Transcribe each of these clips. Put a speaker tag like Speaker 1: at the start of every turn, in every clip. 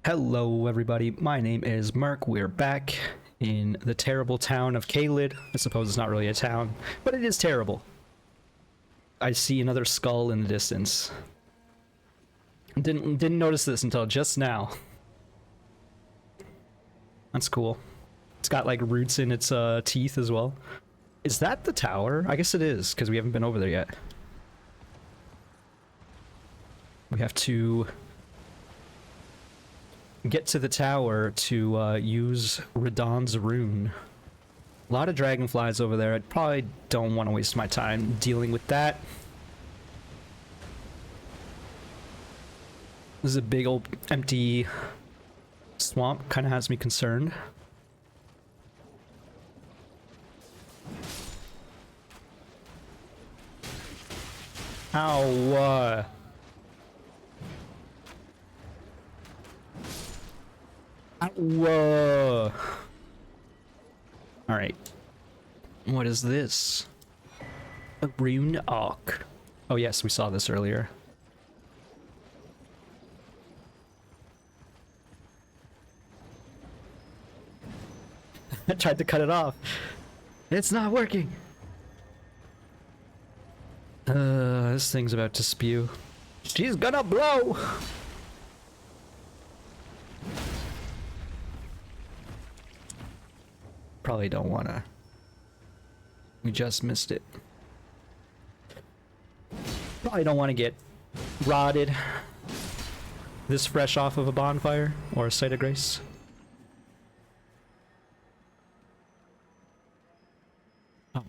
Speaker 1: Hello everybody, my name is Merc. We're back in the terrible town of Caelid. I suppose it's not really a town, but it is terrible. I see another skull in the distance. Didn't notice this until just now. That's cool. It's got like roots in its teeth as well. Is that the tower? I guess it is, because we haven't been over there yet. We have to get to the tower to use Radahn's rune. A lot of dragonflies over there. I probably don't want to waste my time dealing with that. This is a big old empty swamp. Kind of has me concerned. Ow. Whoa. Alright. What is this? A rune arc. Oh yes, we saw this earlier. I tried to cut it off. It's not working. This thing's about to spew. She's gonna blow! Probably don't wanna. We just missed it. Probably don't want to get rotted this fresh off of a bonfire or a site of grace. Oh.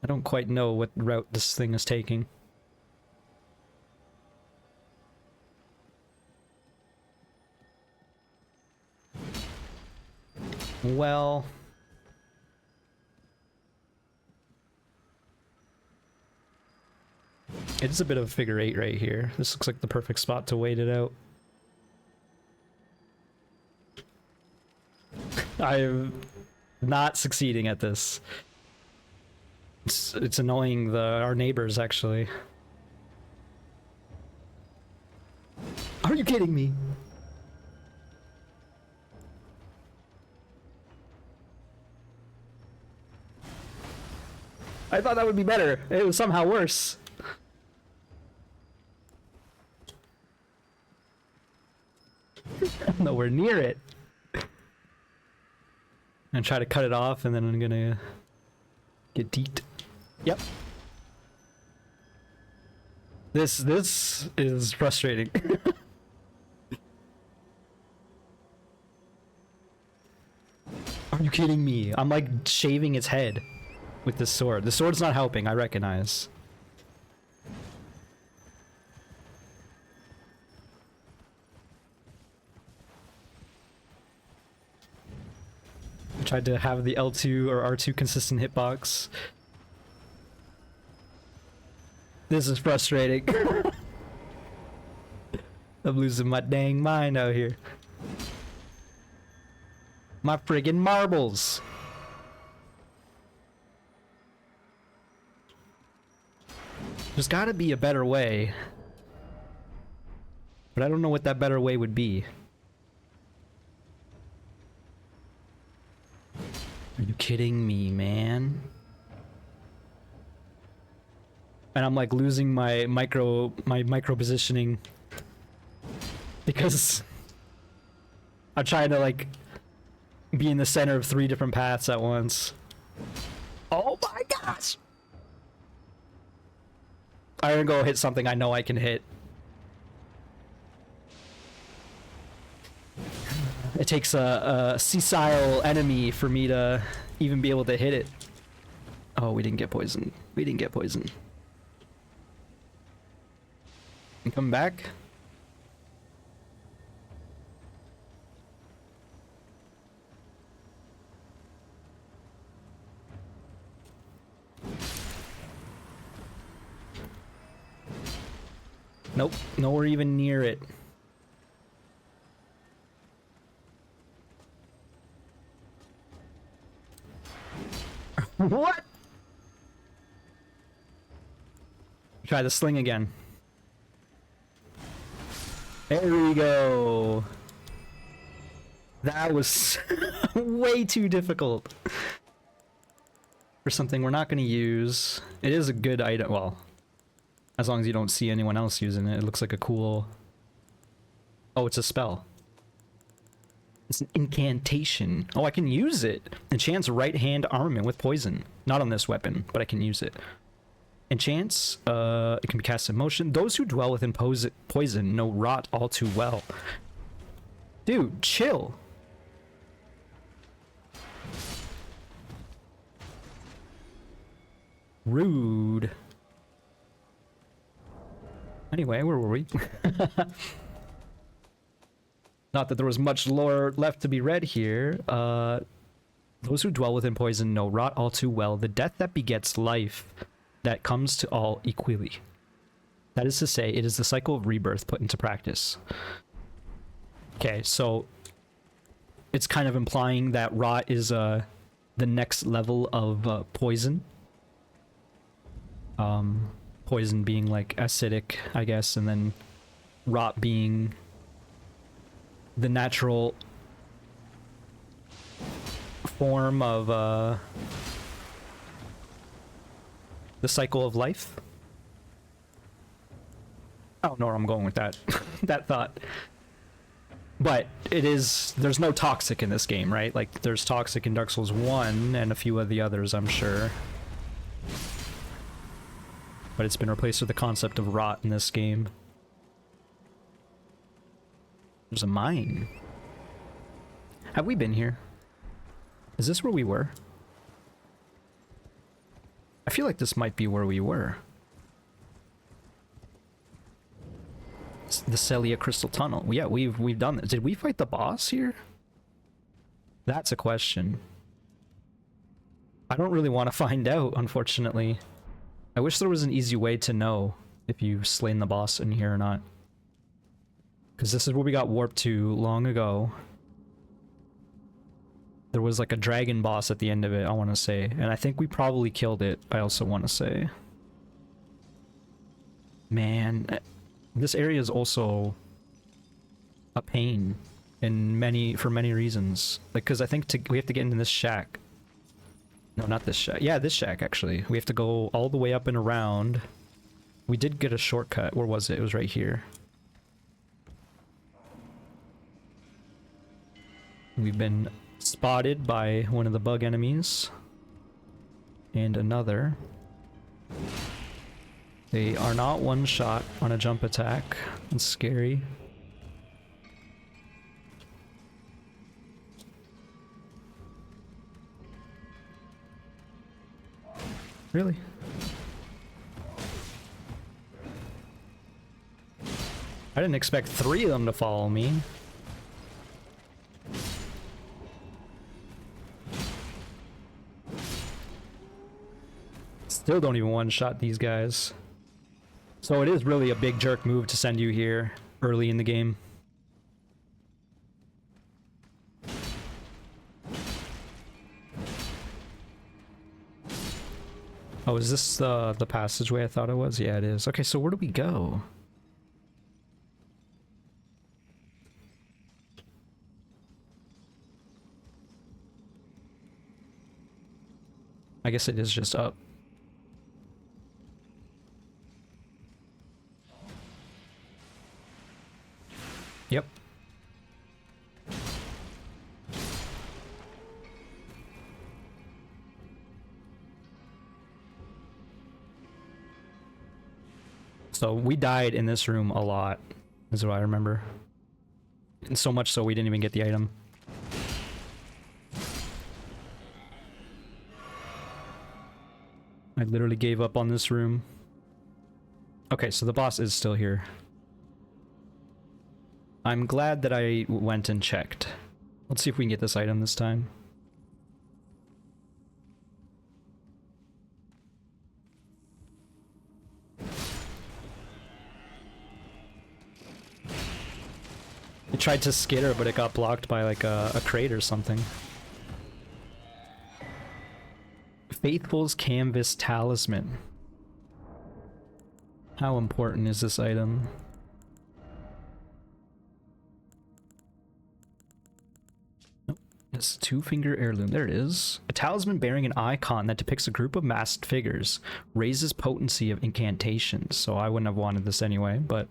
Speaker 1: I don't quite know what route this thing is taking. Well, it's a bit of a figure eight right here. This looks like the perfect spot to wait it out. I'm not succeeding at this. It's annoying our neighbors, actually. Are you kidding me? I thought that would be better. It was somehow worse. Nowhere near it. I'm gonna try to cut it off and then I'm gonna get deet. Yep. This is frustrating. Are you kidding me? I'm like shaving its head with this sword. The sword's not helping, I recognize. I tried to have the L2 or R2 consistent hitbox. This is frustrating. I'm losing my dang mind out here. My friggin' marbles. There's gotta be a better way. But I don't know what that better way would be. Are you kidding me, man? And I'm like losing my micro positioning because I'm trying to like be in the center of 3 different paths at once. Oh my gosh! I'm gonna go hit something I know I can hit. It takes a sessile enemy for me to even be able to hit it. Oh, we didn't get poisoned. We didn't get poisoned. Come back. Nope, nowhere even near it. What? Try the sling again. There we go. That was way too difficult for something we're not going to use. It is a good item. Well, as long as you don't see anyone else using it. It looks like a cool... Oh, it's a spell. It's an incantation. Oh, I can use it. Enchants right hand armament with poison. Not on this weapon, but I can use it. Enchants, it can be cast in motion. Those who dwell within poison know rot all too well. Dude, chill. Rude. Anyway, where were we? Not that there was much lore left to be read here. Those who dwell within poison know rot all too well. The death that begets life that comes to all equally. That is to say, it is the cycle of rebirth put into practice. Okay, so it's kind of implying that rot is the next level of poison. Poison being like acidic, I guess, and then rot being the natural form of the cycle of life. I don't know where I'm going with that that thought. But it is, there's no toxic in this game, right? Like there's toxic in Dark Souls 1 and a few of the others, I'm sure. But it's been replaced with the concept of rot in this game. There's a mine. Have we been here? Is this where we were? I feel like this might be where we were. It's the Celia Crystal Tunnel. Yeah, we've done this. Did we fight the boss here? That's a question. I don't really want to find out, unfortunately. I wish there was an easy way to know if you've slain the boss in here or not. Because this is where we got warped to long ago. There was like a dragon boss at the end of it, I want to say. And I think we probably killed it, I also want to say. Man, this area is also a pain for many reasons. Like, because I think we have to get into this shack. No, not this shack. Yeah, this shack, actually. We have to go all the way up and around. We did get a shortcut. Where was it? It was right here. We've been spotted by one of the bug enemies. And another. They are not one shot on a jump attack. It's scary. Really? I didn't expect 3 of them to follow me. Still don't even one-shot these guys. So it is really a big jerk move to send you here early in the game. Oh, is this the passageway I thought it was? Yeah, it is. Okay, so where do we go? I guess it is just up. Yep. So we died in this room a lot, is what I remember. And so much so we didn't even get the item. I literally gave up on this room. Okay, so the boss is still here. I'm glad that I went and checked. Let's see if we can get this item this time. I tried to skid her, but it got blocked by like a crate or something. Faithful's Canvas Talisman. How important is this item? It's a two-finger heirloom. There it is. A talisman bearing an icon that depicts a group of masked figures. Raises potency of incantations. So I wouldn't have wanted this anyway, but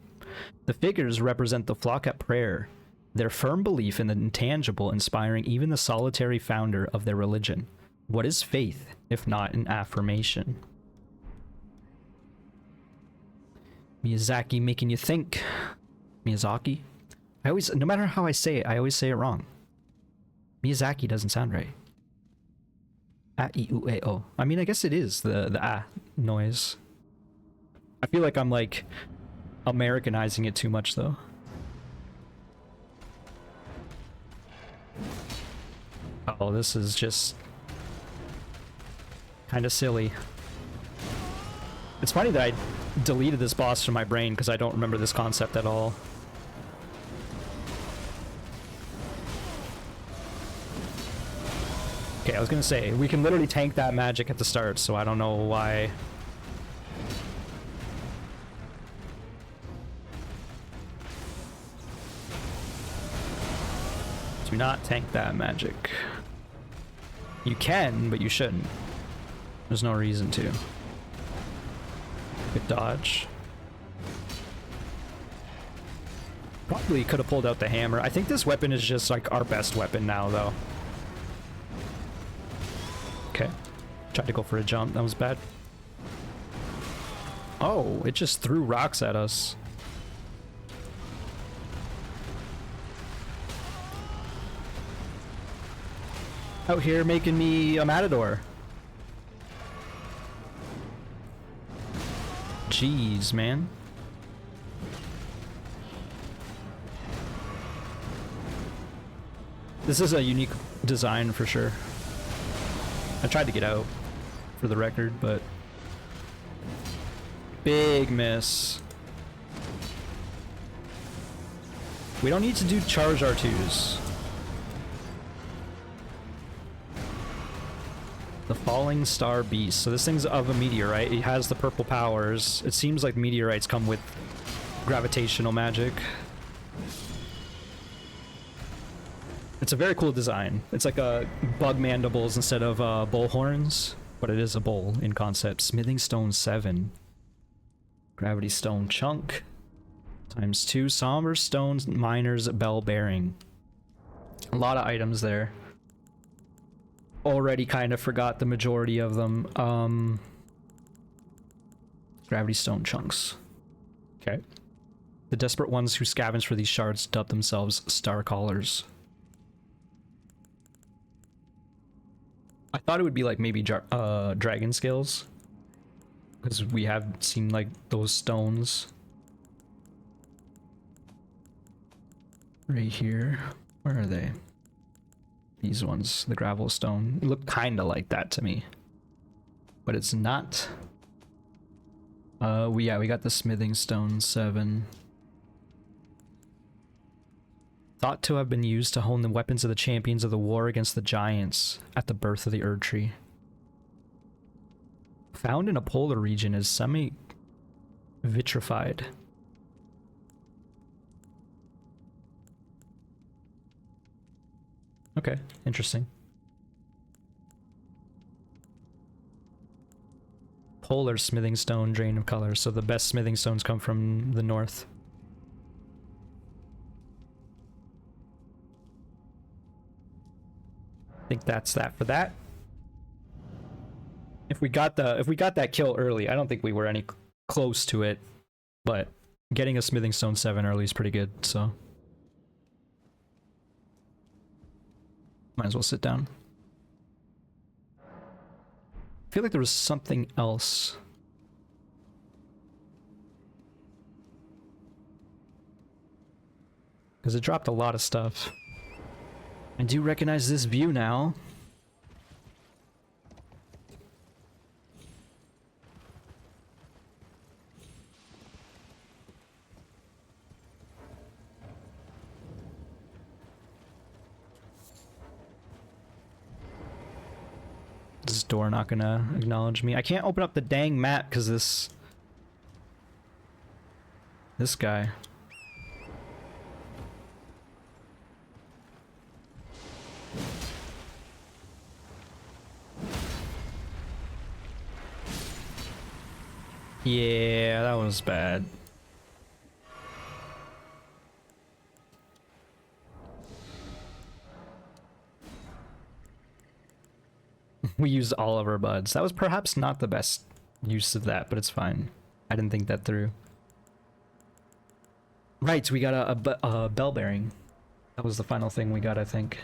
Speaker 1: the figures represent the flock at prayer. Their firm belief in the intangible inspiring even the solitary founder of their religion. What is faith, if not an affirmation? Miyazaki making you think. Miyazaki? No matter how I say it, I always say it wrong. Miyazaki doesn't sound right. A-I-U-A-O. I mean, I guess it is the ah noise. I feel like I'm like Americanizing it too much though. Oh, this is just kind of silly. It's funny that I deleted this boss from my brain because I don't remember this concept at all. Okay, I was gonna say, we can literally tank that magic at the start, so I don't know why. Do not tank that magic. You can, but you shouldn't. There's no reason to. Good dodge. Probably could have pulled out the hammer. I think this weapon is just like our best weapon now, though. Okay. Tried to go for a jump. That was bad. Oh, it just threw rocks at us. Out here making me a matador. Jeez, man. This is a unique design for sure. I tried to get out for the record, but big miss. We don't need to do charge R2s. The Falling Star Beast. So this thing's of a meteorite. It has the purple powers. It seems like meteorites come with gravitational magic. It's a very cool design. It's like a bug mandibles instead of bull horns, but it is a bull in concept. Smithing Stone 7. Gravity Stone Chunk. ×2. Somber Stones Miner's Bell Bearing. A lot of items there. Already kind of forgot the majority of them. Gravity Stone Chunks. Okay. The desperate ones who scavenge for these shards dub themselves Star Callers. I thought it would be like maybe dragon scales, because we have seen like those stones right here. Where are they? These ones, the gravel stone, look kind of like that to me, but it's not. We got the Smithing Stone 7. Thought to have been used to hone the weapons of the champions of the war against the giants at the birth of the Erd Tree. Found in a polar region, is semi-vitrified. Okay, interesting. Polar smithing stone, drain of color. So the best smithing stones come from the north. I think that's that for that. If we got that kill early, I don't think we were any close to it, but getting a smithing stone 7 early is pretty good, so might as well sit down. I feel like there was something else. Because it dropped a lot of stuff. I do recognize this view now. This door not gonna acknowledge me. I can't open up the dang map because this guy. Yeah, that was bad. We used all of our buds. That was perhaps not the best use of that, but it's fine. I didn't think that through. Right, we got a bell bearing. That was the final thing we got, I think.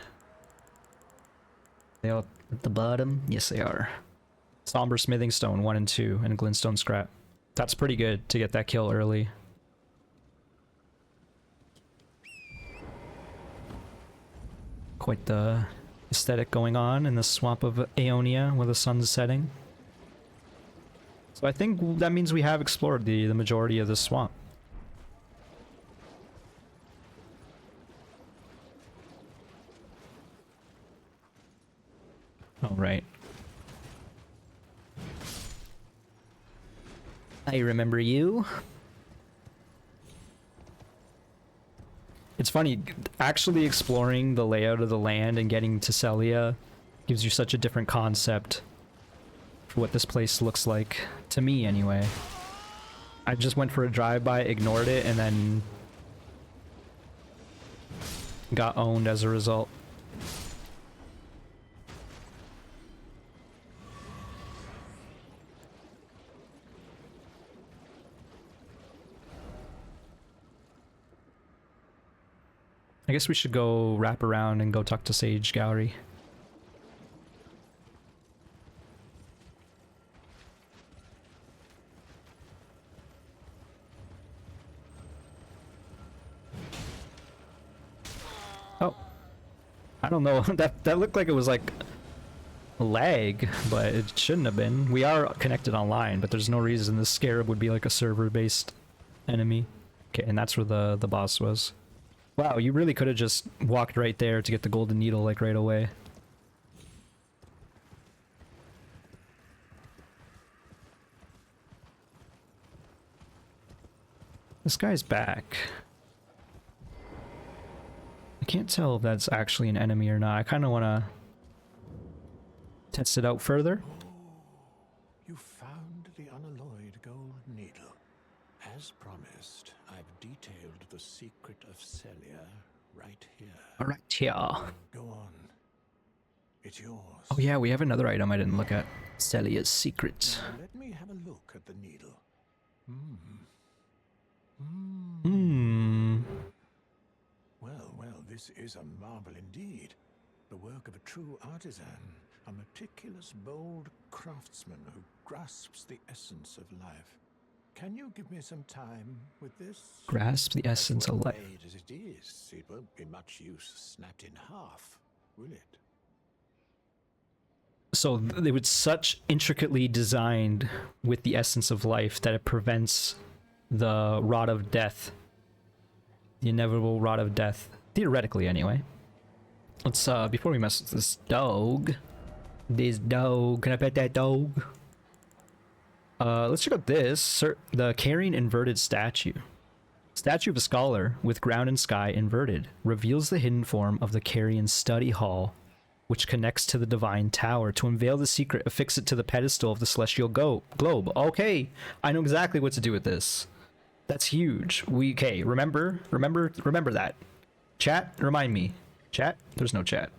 Speaker 1: They all at the bottom? Yes, they are. Somber Smithing Stone 1 and 2, and Glintstone Scrap. That's pretty good to get that kill early. Quite the aesthetic going on in the swamp of Aeonia where the sun's setting. So I think that means we have explored the majority of the swamp. All right. I remember you. It's funny, actually exploring the layout of the land and getting to Celia gives you such a different concept for what this place looks like, to me anyway. I just went for a drive-by, ignored it, and then got owned as a result. I guess we should go wrap around and go talk to Sage Gallery. Oh. I don't know. that looked like it was like lag, but it shouldn't have been. We are connected online, but there's no reason this scarab would be like a server-based enemy. Okay, and that's where the boss was. Wow, you really could have just walked right there to get the golden needle, like, right away. This guy's back. I can't tell if that's actually an enemy or not. I kind of want to test it out further.
Speaker 2: You found the unalloyed gold needle. As promised, I've detailed the secret of Celia right here.
Speaker 1: Right here.
Speaker 2: Go on. It's yours.
Speaker 1: Oh yeah, we have another item I didn't look at. Celia's secret.
Speaker 2: Now let me have a look at the needle. Well, this is a marvel indeed. The work of a true artisan. A meticulous, bold craftsman who grasps the essence of life. Can you give me some time with this?
Speaker 1: Grasp the essence of life.
Speaker 2: Made as it is, it won't be much use snapped in half, will it?
Speaker 1: So they were such intricately designed with the essence of life that it prevents the rot of death. The inevitable rot of death. Theoretically, anyway. Let's, before we mess with this dog. This dog. Can I pet that dog? Let's check out this. The carrying inverted statue. Statue of a scholar with ground and sky inverted. Reveals the hidden form of the carrion study hall, which connects to the divine tower. To unveil the secret, affix it to the pedestal of the celestial globe. Okay, I know exactly what to do with this. That's huge. Okay, remember that. Chat, remind me. Chat? There's no chat.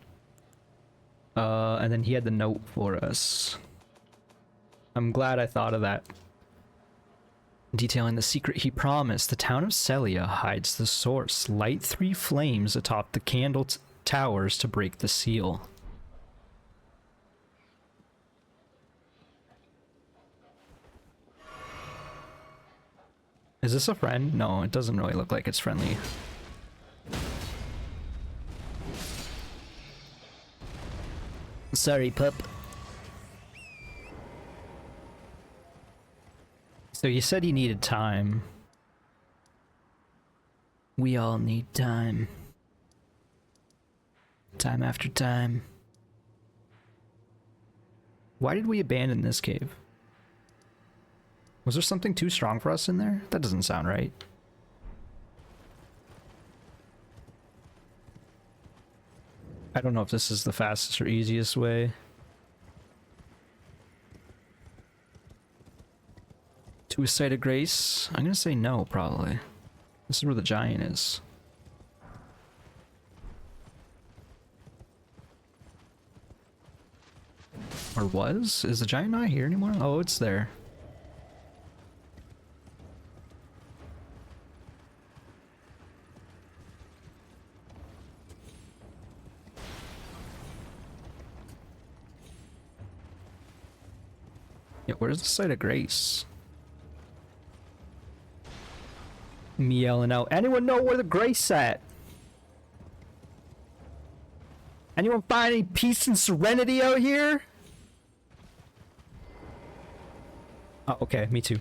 Speaker 1: And then he had the note for us. I'm glad I thought of that. Detailing the secret he promised, the town of Celia hides the source. Light 3 flames atop the candle towers to break the seal. Is this a friend? No, it doesn't really look like it's friendly. Sorry, pup. So you said you needed time. We all need time. Time after time. Why did we abandon this cave? Was there something too strong for us in there? That doesn't sound right. I don't know if this is the fastest or easiest way To a site of grace? I'm gonna say no, probably. This is where the giant is. Or was? Is the giant not here anymore? Oh, it's there. Yeah, where's the site of grace? Me yelling out, anyone know where the grace at? Anyone find any peace and serenity out here? Oh, okay, me too.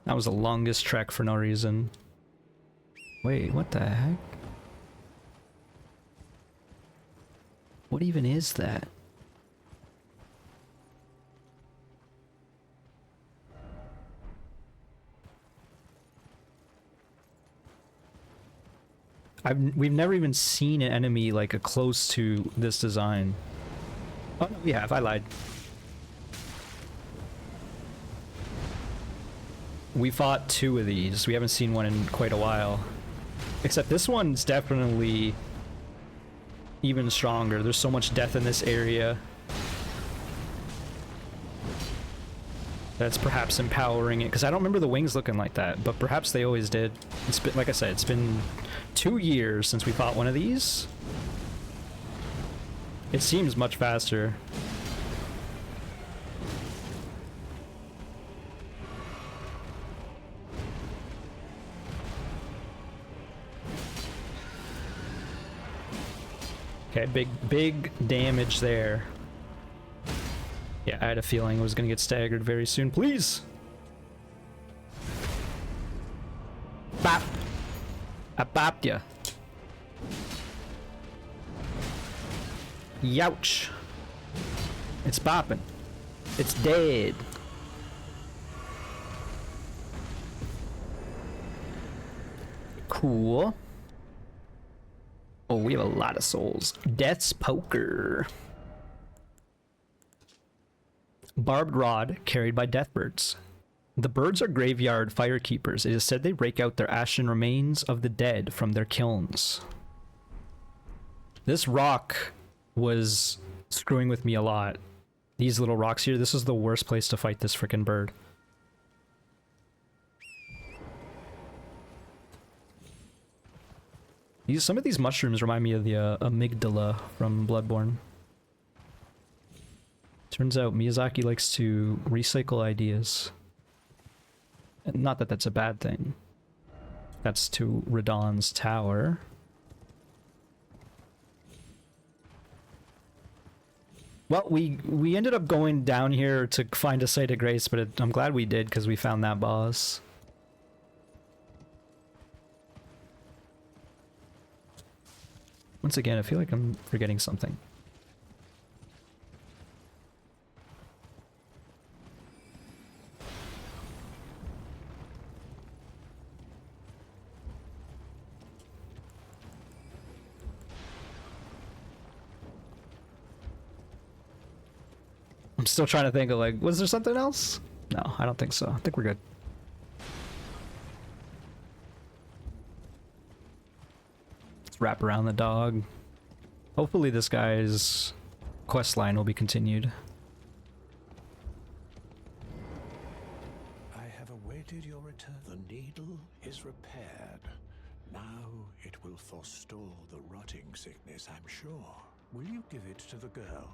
Speaker 1: That was the longest trek for no reason. Wait, what the heck? What even is that? We've never even seen an enemy like a close to this design. Oh no, we have. I lied. We fought 2 of these. We haven't seen one in quite a while. Except this one's definitely even stronger. There's so much death in this area. That's perhaps empowering it, because I don't remember the wings looking like that, but perhaps they always did. It's been, like I said, it's been 2 years since we fought one of these. It seems much faster. Okay, big damage there. Yeah, I had a feeling it was gonna get staggered very soon. Please! Bop! I bopped ya. Youch! It's bopping. It's dead. Cool. Oh, we have a lot of souls. Death's Poker. Barbed rod carried by deathbirds. The birds are graveyard firekeepers. It is said they rake out their ashen remains of the dead from their kilns. This rock was screwing with me a lot. These little rocks here, this is the worst place to fight this frickin' bird. Some of these mushrooms remind me of the amygdala from Bloodborne. Turns out Miyazaki likes to recycle ideas. And not that that's a bad thing. That's to Radahn's tower. Well, we ended up going down here to find a site of grace, but I'm glad we did because we found that boss. Once again, I feel like I'm forgetting something. I'm still trying to think of, like, was there something else? No, I don't think so. I think we're good. Let's wrap around the dog. Hopefully this guy's quest line will be continued.
Speaker 2: I have awaited your return. The needle is repaired. Now it will forestall the rotting sickness, I'm sure. Will you give it to the girl,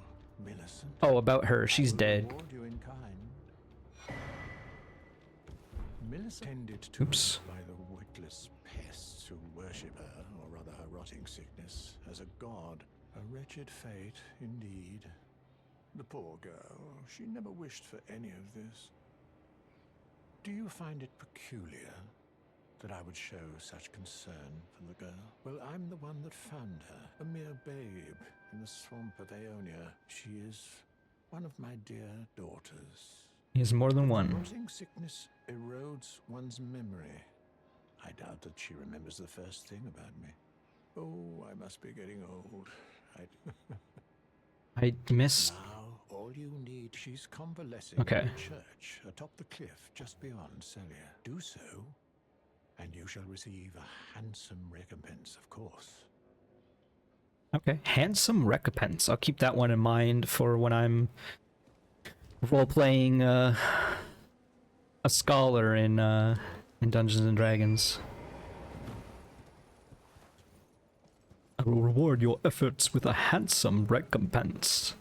Speaker 2: Millicent?
Speaker 1: Oh, about her. She's dead.
Speaker 2: Reward you in kind. Millicent tended to
Speaker 1: Oops.
Speaker 2: by the witless pests who worship her, or rather her rotting sickness, as a god. A wretched fate, indeed. The poor girl, she never wished for any of this. Do you find it peculiar that I would show such concern for the girl? Well, I'm the one that found her, a mere babe in the swamp of Aeonia. She is one of my dear daughters.
Speaker 1: He has more than one.
Speaker 2: Rotting sickness erodes one's memory. I doubt that she remembers the first thing about me. Oh, I must be getting old.
Speaker 1: I miss
Speaker 2: Now All you need, she's convalescing
Speaker 1: Okay.
Speaker 2: in a church atop the cliff just beyond Celia. Do so, and you shall receive a handsome recompense, of course.
Speaker 1: Okay, handsome recompense. I'll keep that one in mind for when I'm role-playing a scholar in Dungeons and Dragons. I will reward your efforts with a handsome recompense.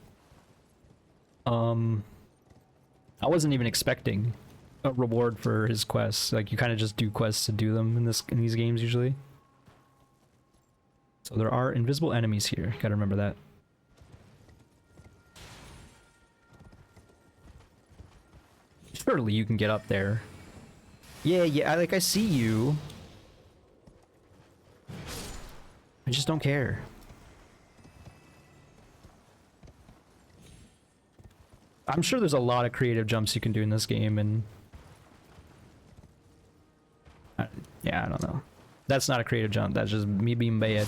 Speaker 1: I wasn't even expecting a reward for his quests. Like, you kind of just do quests to do them in these games usually. So there are invisible enemies here. Gotta remember that. Surely you can get up there. Yeah, I see you. I just don't care. I'm sure there's a lot of creative jumps you can do in this game, and yeah, I don't know. That's not a creative jump. That's just me being bad.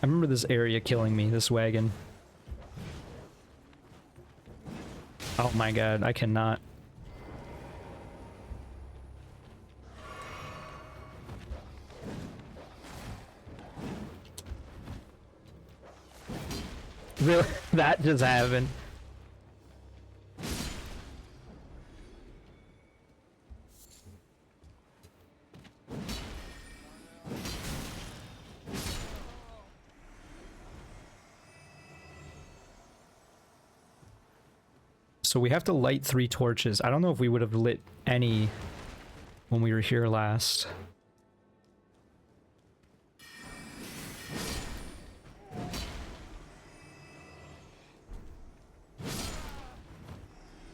Speaker 1: I remember this area killing me, this wagon. Oh my god, I cannot. Really? That just happened. So we have to light 3 torches. I don't know if we would have lit any when we were here last.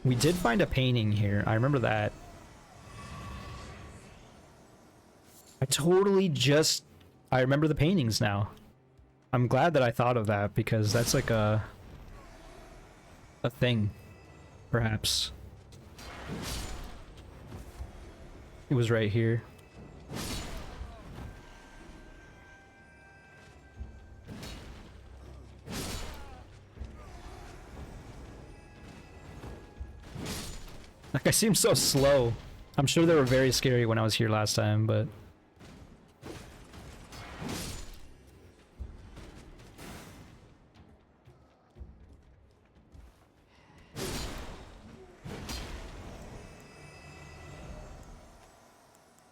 Speaker 1: We did find a painting here. I remember that. I remember the paintings now. I'm glad that I thought of that, because that's like a thing, perhaps. It was right here. Like, I seem so slow. I'm sure they were very scary when I was here last time, but...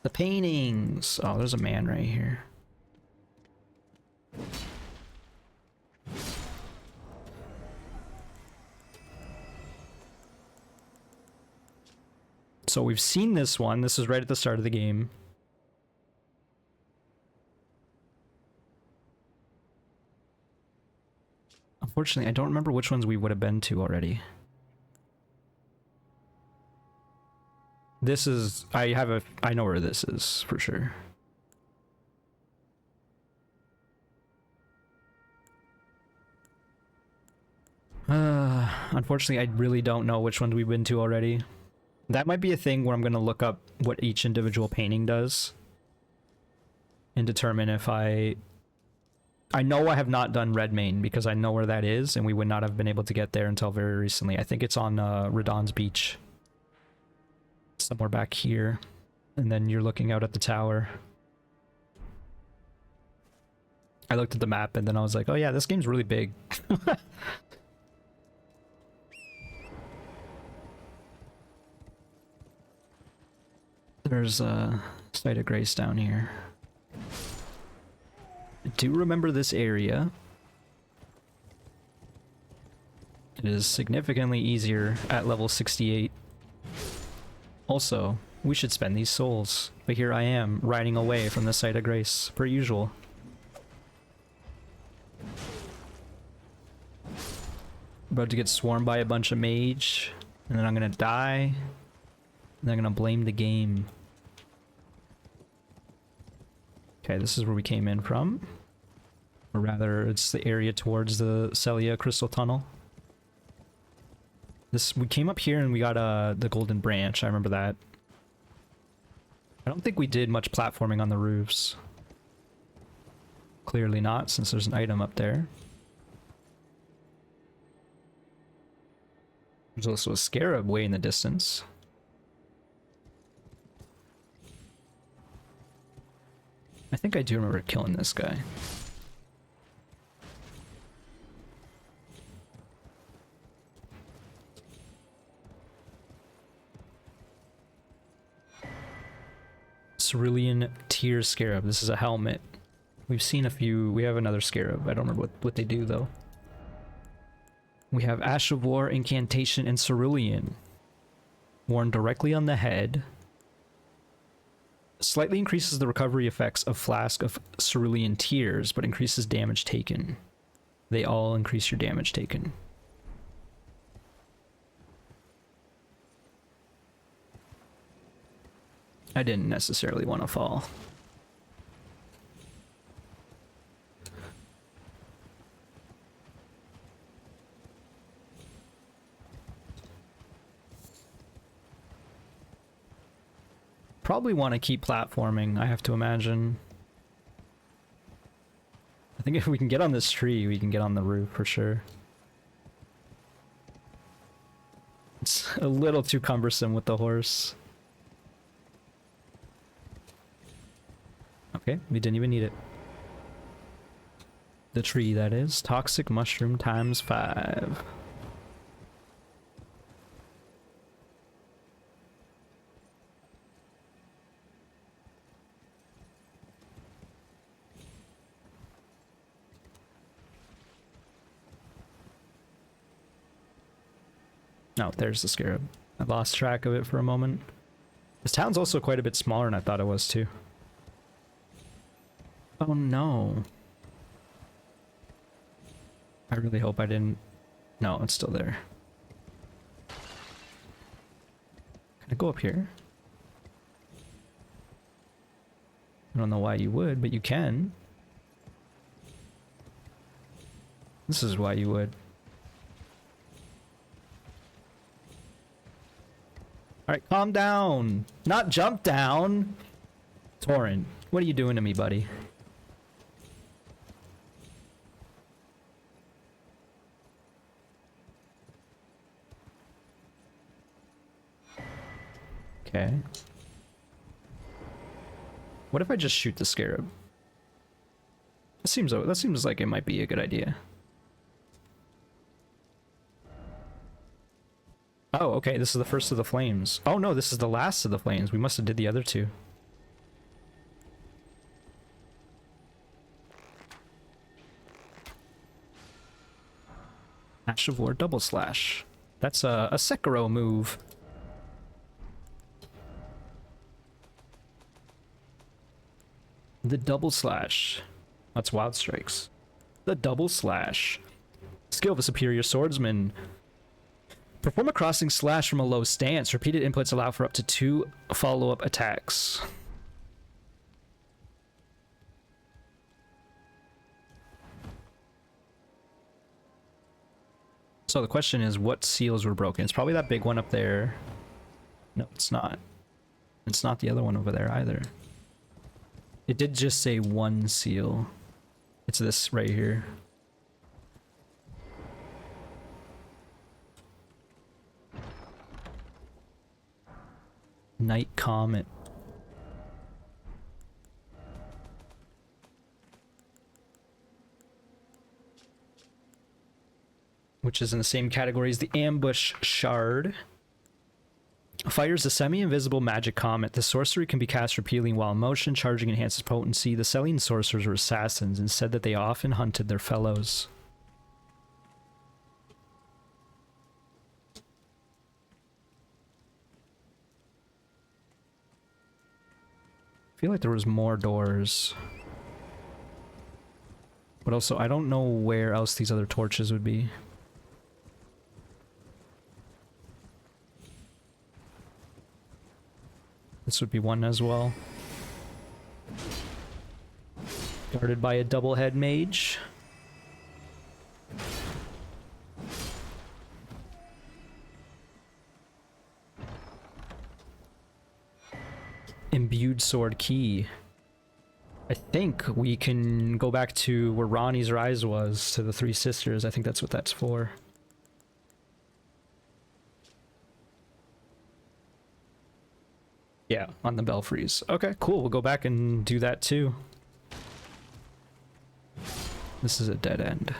Speaker 1: The paintings! Oh, there's a man right here. So we've seen this one. This is right at the start of the game. Unfortunately, I don't remember which ones we would have been to already. This is... I know where this is, for sure. Unfortunately, I really don't know which ones we've been to already. That might be a thing where I'm going to look up what each individual painting does and determine if I know I have not done Redmane, because I know where that is, and we would not have been able to get there until very recently. I think it's on Radon's Beach. Somewhere back here. And then you're looking out at the tower. I looked at the map and then I was like, oh yeah, this game's really big. There's a site of grace down here. I do remember this area. It is significantly easier at level 68. Also, we should spend these souls. But here I am, riding away from the site of grace, per usual. About to get swarmed by a bunch of mage, and then I'm gonna die, and I'm gonna blame the game. Okay, this is where we came in from. Or rather, it's the area towards the Celia Crystal Tunnel. We came up here and we got the golden branch. I remember that. I don't think we did much platforming on the roofs. Clearly not, since there's an item up there. There's also a scarab way in the distance. I think I do remember killing this guy. Cerulean Tear Scarab. This is a helmet. We've seen a few. We have another scarab. I don't remember what they do though. We have Ash of War, Incantation, and Cerulean. Worn directly on the head. Slightly increases the recovery effects of Flask of Cerulean Tears, but increases damage taken. They all increase your damage taken. I didn't necessarily want to fall. Probably want to keep platforming, I have to imagine. I think if we can get on this tree, we can get on the roof for sure. It's a little too cumbersome with the horse. Okay, we didn't even need it. The tree, that is. Toxic mushroom times 5. No, there's the scarab. I lost track of it for a moment. This town's also quite a bit smaller than I thought it was too. Oh no. I really hope I didn't... No, it's still there. Can I go up here? I don't know why you would, but you can. This is why you would. Alright, calm down. Not jump down. Torrent, what are you doing to me, buddy? Okay. What if I just shoot the scarab? That seems like it might be a good idea. Oh, okay, this is the first of the flames. Oh no, this is the last of the flames. We must have did the other two. Ash of War double slash. That's a Sekiro move. The double slash. That's wild strikes. The double slash. Skill of a superior swordsman. Perform a crossing slash from a low stance. Repeated inputs allow for up to 2 follow-up attacks. So the question is, what seals were broken? It's probably that big one up there. No, it's not. It's not the other one over there either. It did just say 1 seal. It's this right here. Night Comet. Which is in the same category as the Ambush Shard. Fires a semi-invisible magic comet. The sorcery can be cast repeatedly while in motion. Charging enhances potency. The Selene sorcerers were assassins and said that they often hunted their fellows. I feel like there was more doors. But also, I don't know where else these other torches would be. This would be one as well. Guarded by a double head mage. sword key. I think we can go back to where Ronnie's rise was, to the Three Sisters. I think that's what that's for. Yeah, on the belfries. Okay, cool. We'll go back and do that too. This is a dead end.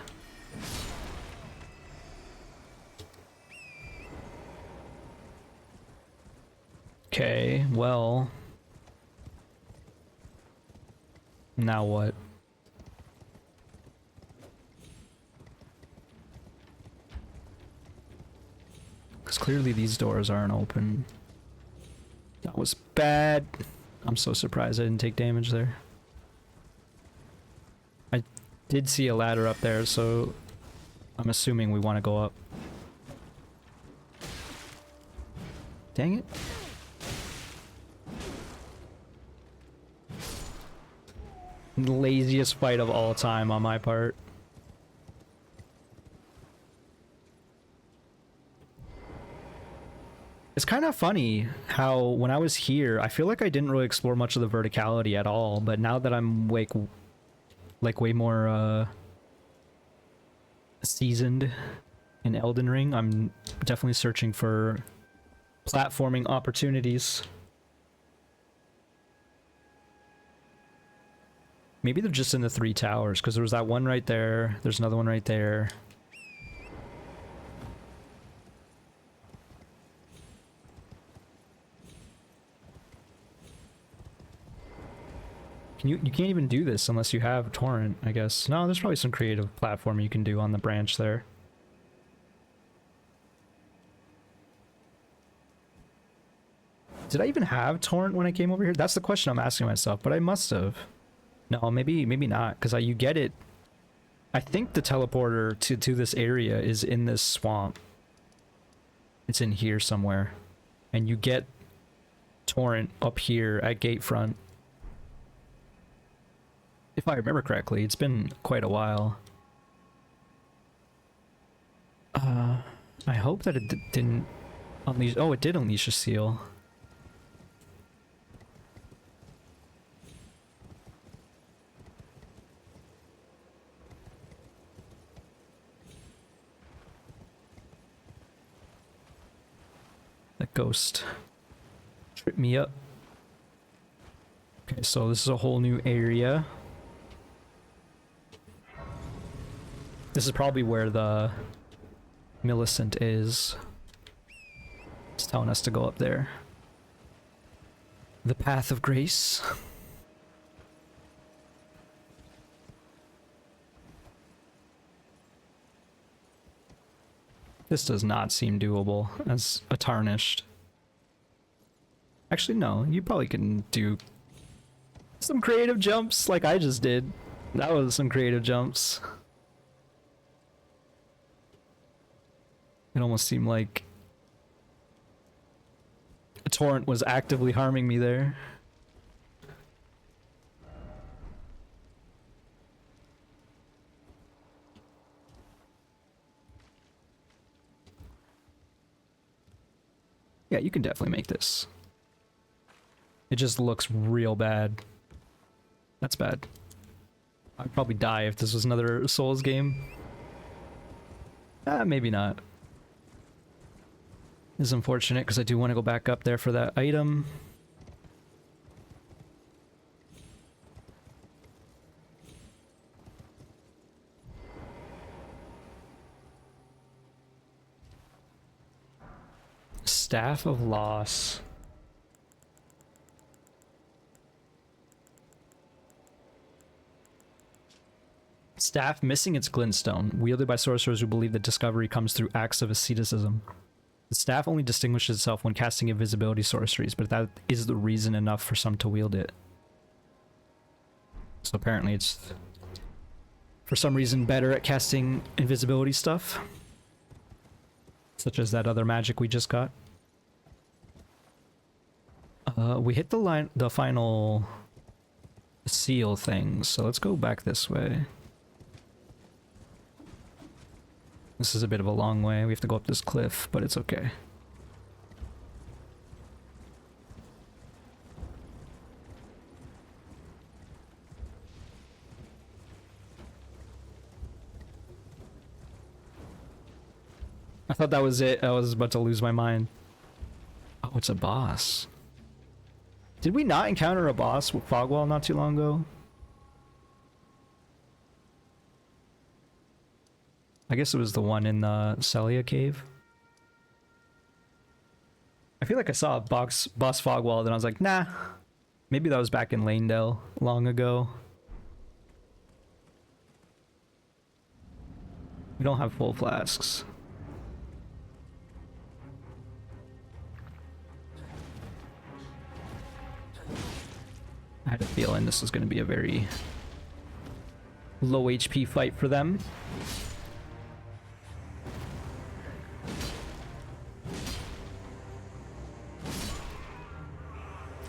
Speaker 1: Okay, well... now what? Because clearly these doors aren't open. That was bad. I'm so surprised I didn't take damage there. I did see a ladder up there, so I'm assuming we want to go up. Dang it. Laziest fight of all time on my part. It's kind of funny how when I was here, I feel like I didn't really explore much of the verticality at all, but now that I'm way more seasoned in Elden Ring, I'm definitely searching for platforming opportunities. Maybe they're just in the three towers, because there was that one right there, there's another one right there. You can't even do this unless you have torrent, I guess. No, there's probably some creative platform you can do on the branch there. Did I even have torrent when I came over here? That's the question I'm asking myself, but I must have. No, maybe not, because you get it. I think the teleporter to this area is in this swamp. It's in here somewhere. And you get torrent up here at Gatefront. If I remember correctly, it's been quite a while. I hope that it didn't unleash... oh, it did unleash a seal. That ghost tripped me up. Okay, so this is a whole new area. This is probably where the Millicent is. It's telling us to go up there. The Path of Grace. This does not seem doable as a tarnished. Actually, no, you probably can do some creative jumps like I just did. That was some creative jumps. It almost seemed like a torrent was actively harming me there. Yeah, you can definitely make this. It just looks real bad. That's bad. I'd probably die if this was another Souls game. Maybe not. This is unfortunate because I do want to go back up there for that item. Staff of Loss. Staff missing its glintstone, wielded by sorcerers who believe that discovery comes through acts of asceticism. The staff only distinguishes itself when casting invisibility sorceries, but that is the reason enough for some to wield it. So apparently it's, for some reason, better at casting invisibility stuff. Such as that other magic we just got. We hit the final seal thing, so let's go back this way. This is a bit of a long way. We have to go up this cliff, but it's okay. I thought that was it. I was about to lose my mind. Oh, it's a boss. Did we not encounter a boss with Fogwall not too long ago? I guess it was the one in the Celia cave. I feel like I saw a boss Fogwall, then I was like, nah. Maybe that was back in Lanedale long ago. We don't have full flasks. I had a feeling this was going to be a very low HP fight for them.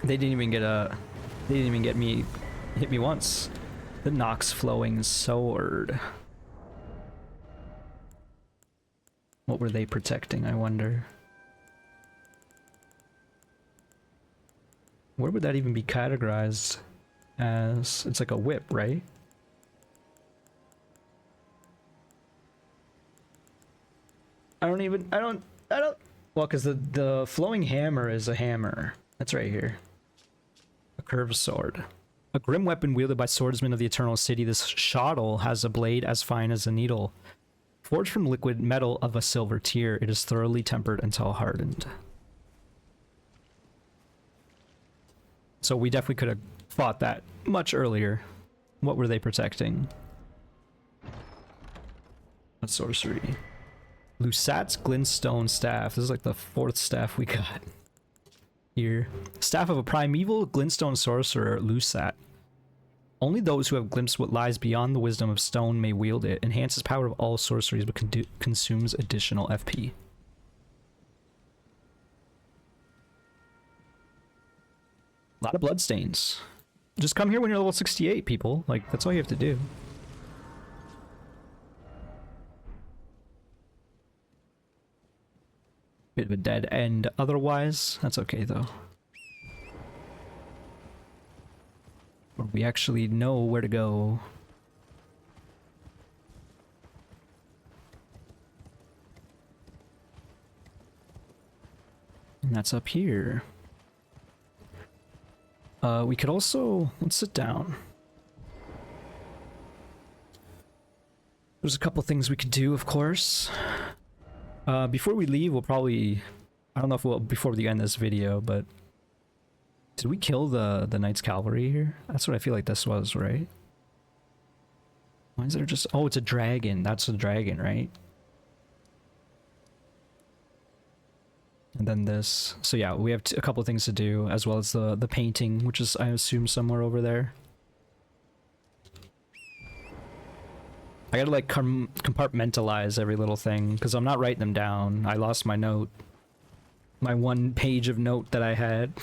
Speaker 1: They didn't even get me, hit me once. The Nox flowing sword. What were they protecting, I wonder? Where would that even be categorized as? It's like a whip, right? I don't, well, because the flowing hammer is a hammer. That's right here. A curved sword. A grim weapon wielded by swordsmen of the Eternal City, this shottle has a blade as fine as a needle. Forged from liquid metal of a silver tier, it is thoroughly tempered until hardened. So we definitely could have fought that much earlier. What were they protecting? A sorcery. Lusat's Glintstone Staff. This is like the 4th staff we got here. Staff of a primeval glintstone sorcerer, Lusat. Only those who have glimpsed what lies beyond the wisdom of stone may wield it. Enhances power of all sorceries, but consumes additional FP. A lot of bloodstains. Just come here when you're level 68, people. Like, that's all you have to do. Bit of a dead end otherwise. That's okay, though. We actually know where to go. And that's up here. We could also... Let's sit down. There's a couple things we could do, of course. Before we leave, we'll probably... I don't know if we'll... Before we end this video, but... Did we kill the Knights Cavalry here? That's what I feel like this was, right? Why is there just... Oh, it's a dragon. That's a dragon, right? And then this. So yeah, we have a couple things to do, as well as the painting, which is, I assume, somewhere over there. I gotta like compartmentalize every little thing, because I'm not writing them down. I lost my note. My 1 page of note that I had.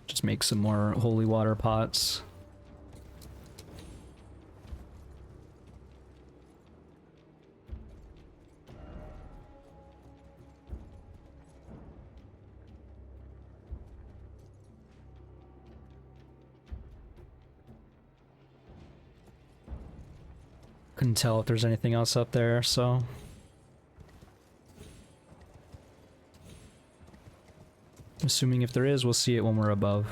Speaker 1: Just make some more holy water pots. Couldn't tell if there's anything else up there, so... Assuming if there is, we'll see it when we're above.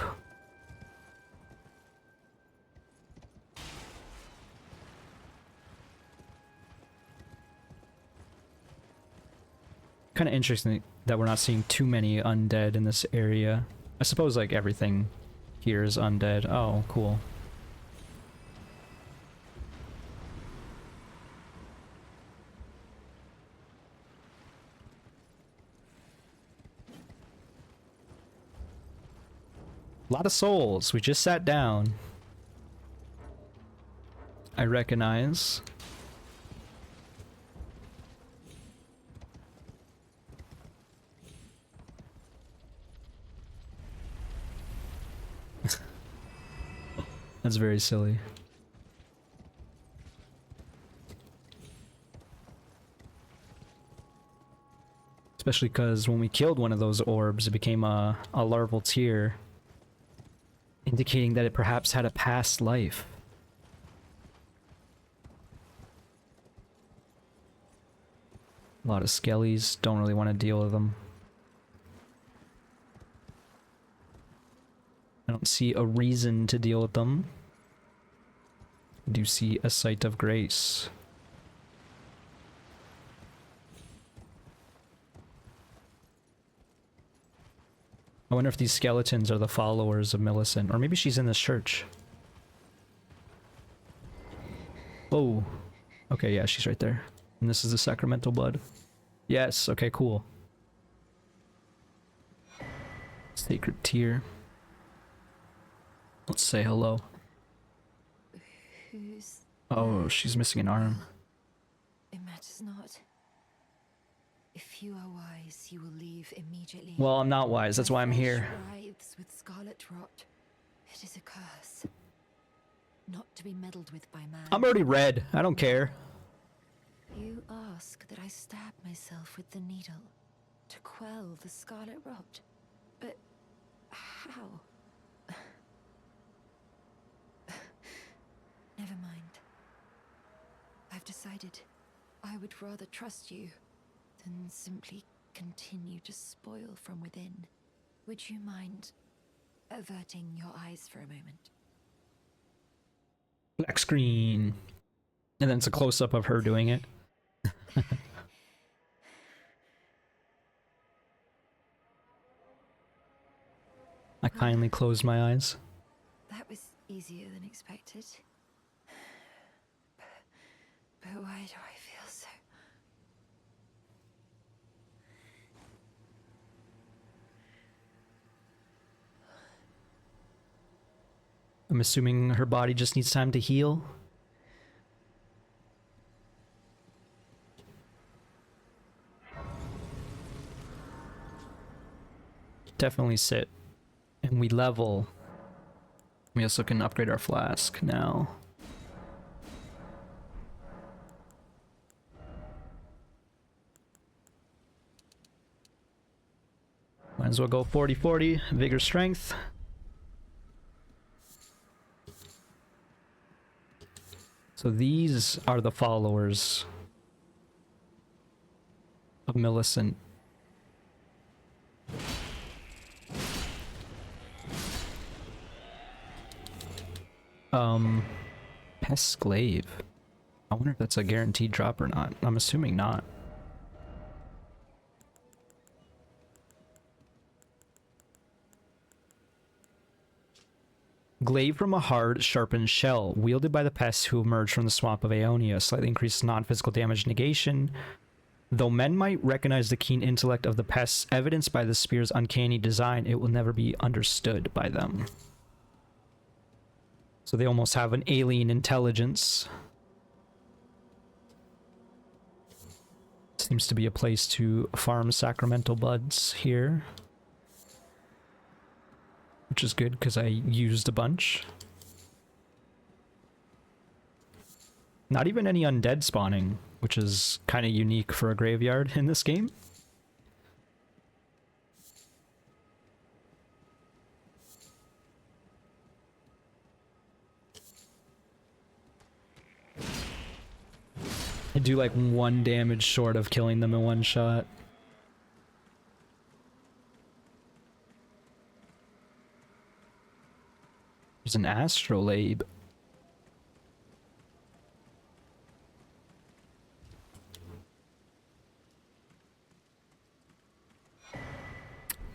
Speaker 1: Kind of interesting that we're not seeing too many undead in this area. I suppose like everything here is undead. Oh, cool. A lot of souls. We just sat down. I recognize. That's very silly. Especially because when we killed one of those orbs, it became a larval tier. indicating that it perhaps had a past life. A lot of skellies, don't really want to deal with them. I don't see a reason to deal with them. I do see a site of grace. I wonder if these skeletons are the followers of Millicent, or maybe she's in this church. Oh, okay, yeah, she's right there. And this is the sacramental blood. Yes, okay, cool. Sacred tear. Let's say hello.
Speaker 3: Who's...
Speaker 1: Oh, she's missing an arm.
Speaker 3: It matters not. If you are wise, you will leave immediately.
Speaker 1: Well, I'm not wise, that's why I'm here.
Speaker 3: Writhes with scarlet rot. It is a curse. Not to be meddled with by man.
Speaker 1: I'm already red, I don't care.
Speaker 3: You ask that I stab myself with the needle to quell the scarlet rot. But how? Never mind. I've decided I would rather trust you than simply continue to spoil from within. Would you mind averting your eyes for a moment?
Speaker 1: Black screen. And then it's a close-up of her doing it. I kindly closed my eyes.
Speaker 3: That was easier than expected. But why do I feel so...
Speaker 1: I'm assuming her body just needs time to heal. Definitely sit. And we level. We also can upgrade our flask now. Might as well go 40-40, vigor strength. So these are the followers of Millicent. Pest Glaive. I wonder if that's a guaranteed drop or not. I'm assuming not. Glaive from a hard, sharpened shell, wielded by the pests who emerge from the swamp of Aeonia, slightly increases non-physical damage negation. Though men might recognize the keen intellect of the pests, evidenced by the spear's uncanny design, it will never be understood by them. So they almost have an alien intelligence. Seems to be a place to farm sacramental buds here. Which is good, because I used a bunch. Not even any undead spawning, which is kind of unique for a graveyard in this game. I do like 1 damage short of killing them in one shot. There's an astrolabe.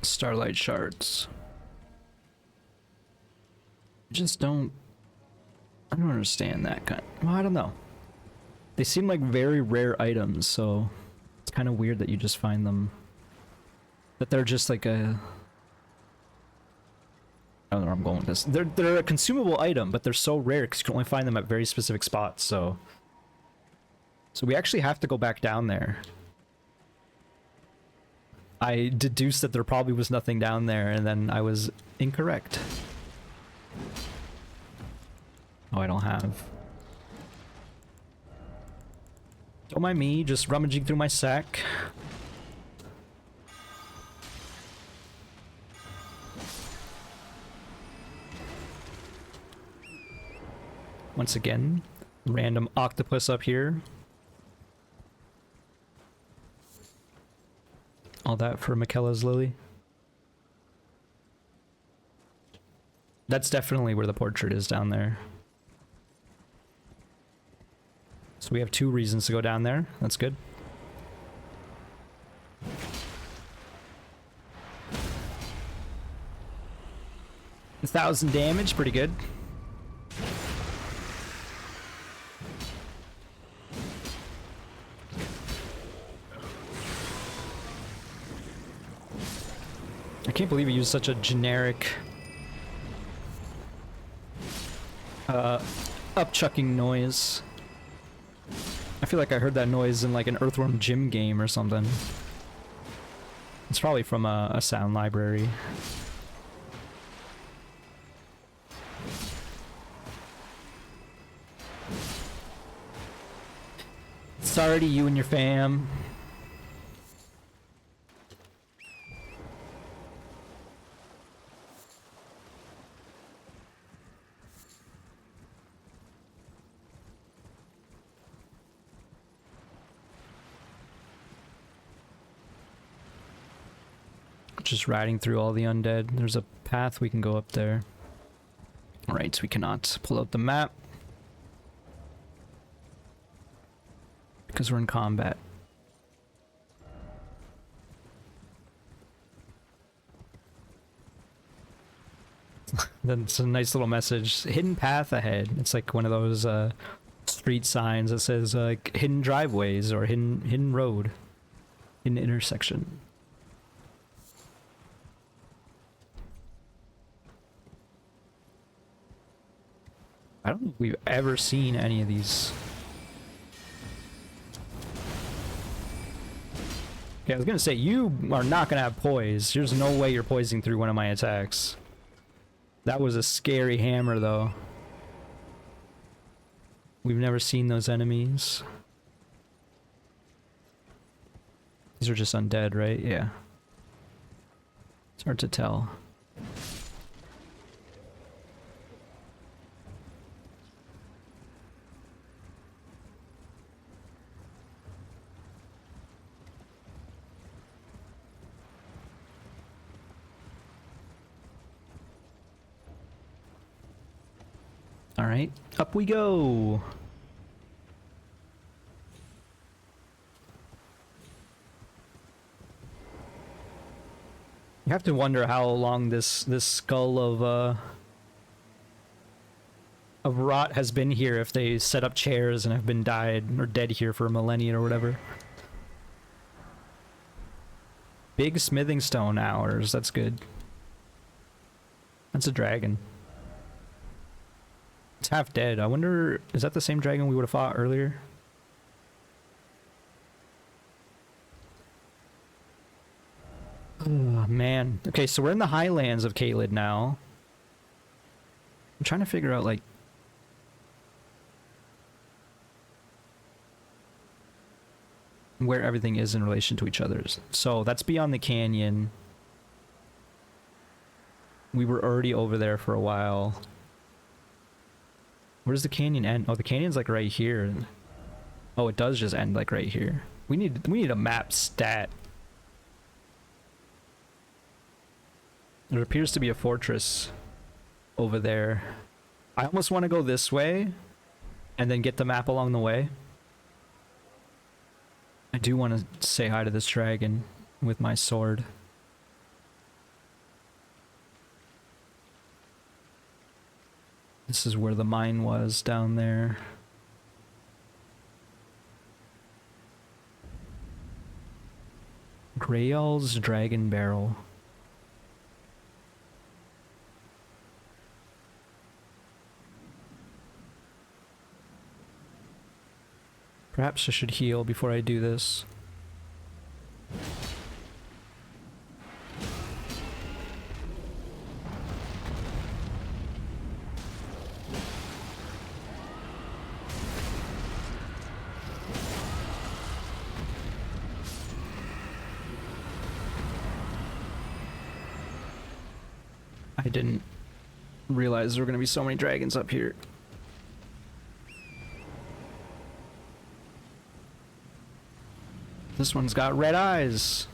Speaker 1: Starlight shards. I don't understand that kind. Well, I don't know. They seem like very rare items, so it's kind of weird that you just find them. That they're just like a... I don't know where I'm going with this. They're a consumable item, but they're so rare because you can only find them at very specific spots, so... So we actually have to go back down there. I deduced that there probably was nothing down there, and then I was incorrect. Oh, I don't have... Don't mind me, just rummaging through my sack. Once again, random octopus up here. All that for Michaela's lily. That's definitely where the portrait is down there. So we have 2 reasons to go down there. That's good. A 1,000 damage, pretty good. I can't believe he used such a generic upchucking noise. I feel like I heard that noise in like an Earthworm Jim game or something. It's probably from a sound library. Sorry to you and your fam. Just riding through all the undead. There's a path we can go up there. Alright, so we cannot pull out the map because we're in combat. Then it's a nice little message. Hidden path ahead. It's like one of those street signs that says like hidden driveways or hidden road, hidden intersection. I don't think we've ever seen any of these. Okay, I was gonna say, you are not gonna have poise. There's no way you're poising through one of my attacks. That was a scary hammer, though. We've never seen those enemies. These are just undead, right? Yeah. It's hard to tell. Alright, up we go! You have to wonder how long this skull of rot has been here if they set up chairs and have been died or dead here for a millennia or whatever. Big smithing stone hours, that's good. That's a dragon. It's half dead. I wonder, is that the same dragon we would have fought earlier? Oh, man. Okay, so we're in the highlands of Caelid now. I'm trying to figure out, like... where everything is in relation to each other. So, that's beyond the canyon. We were already over there for a while. Where does the canyon end? Oh, the canyon's like right here. Oh, it does just end like right here. We need a map stat. There appears to be a fortress over there. I almost want to go this way and then get the map along the way. I do want to say hi to this dragon with my sword. This is where the mine was down there. Grael's Dragon Barrel. Perhaps I should heal before I do this. I didn't realize there were going to be so many dragons up here. This one's got red eyes.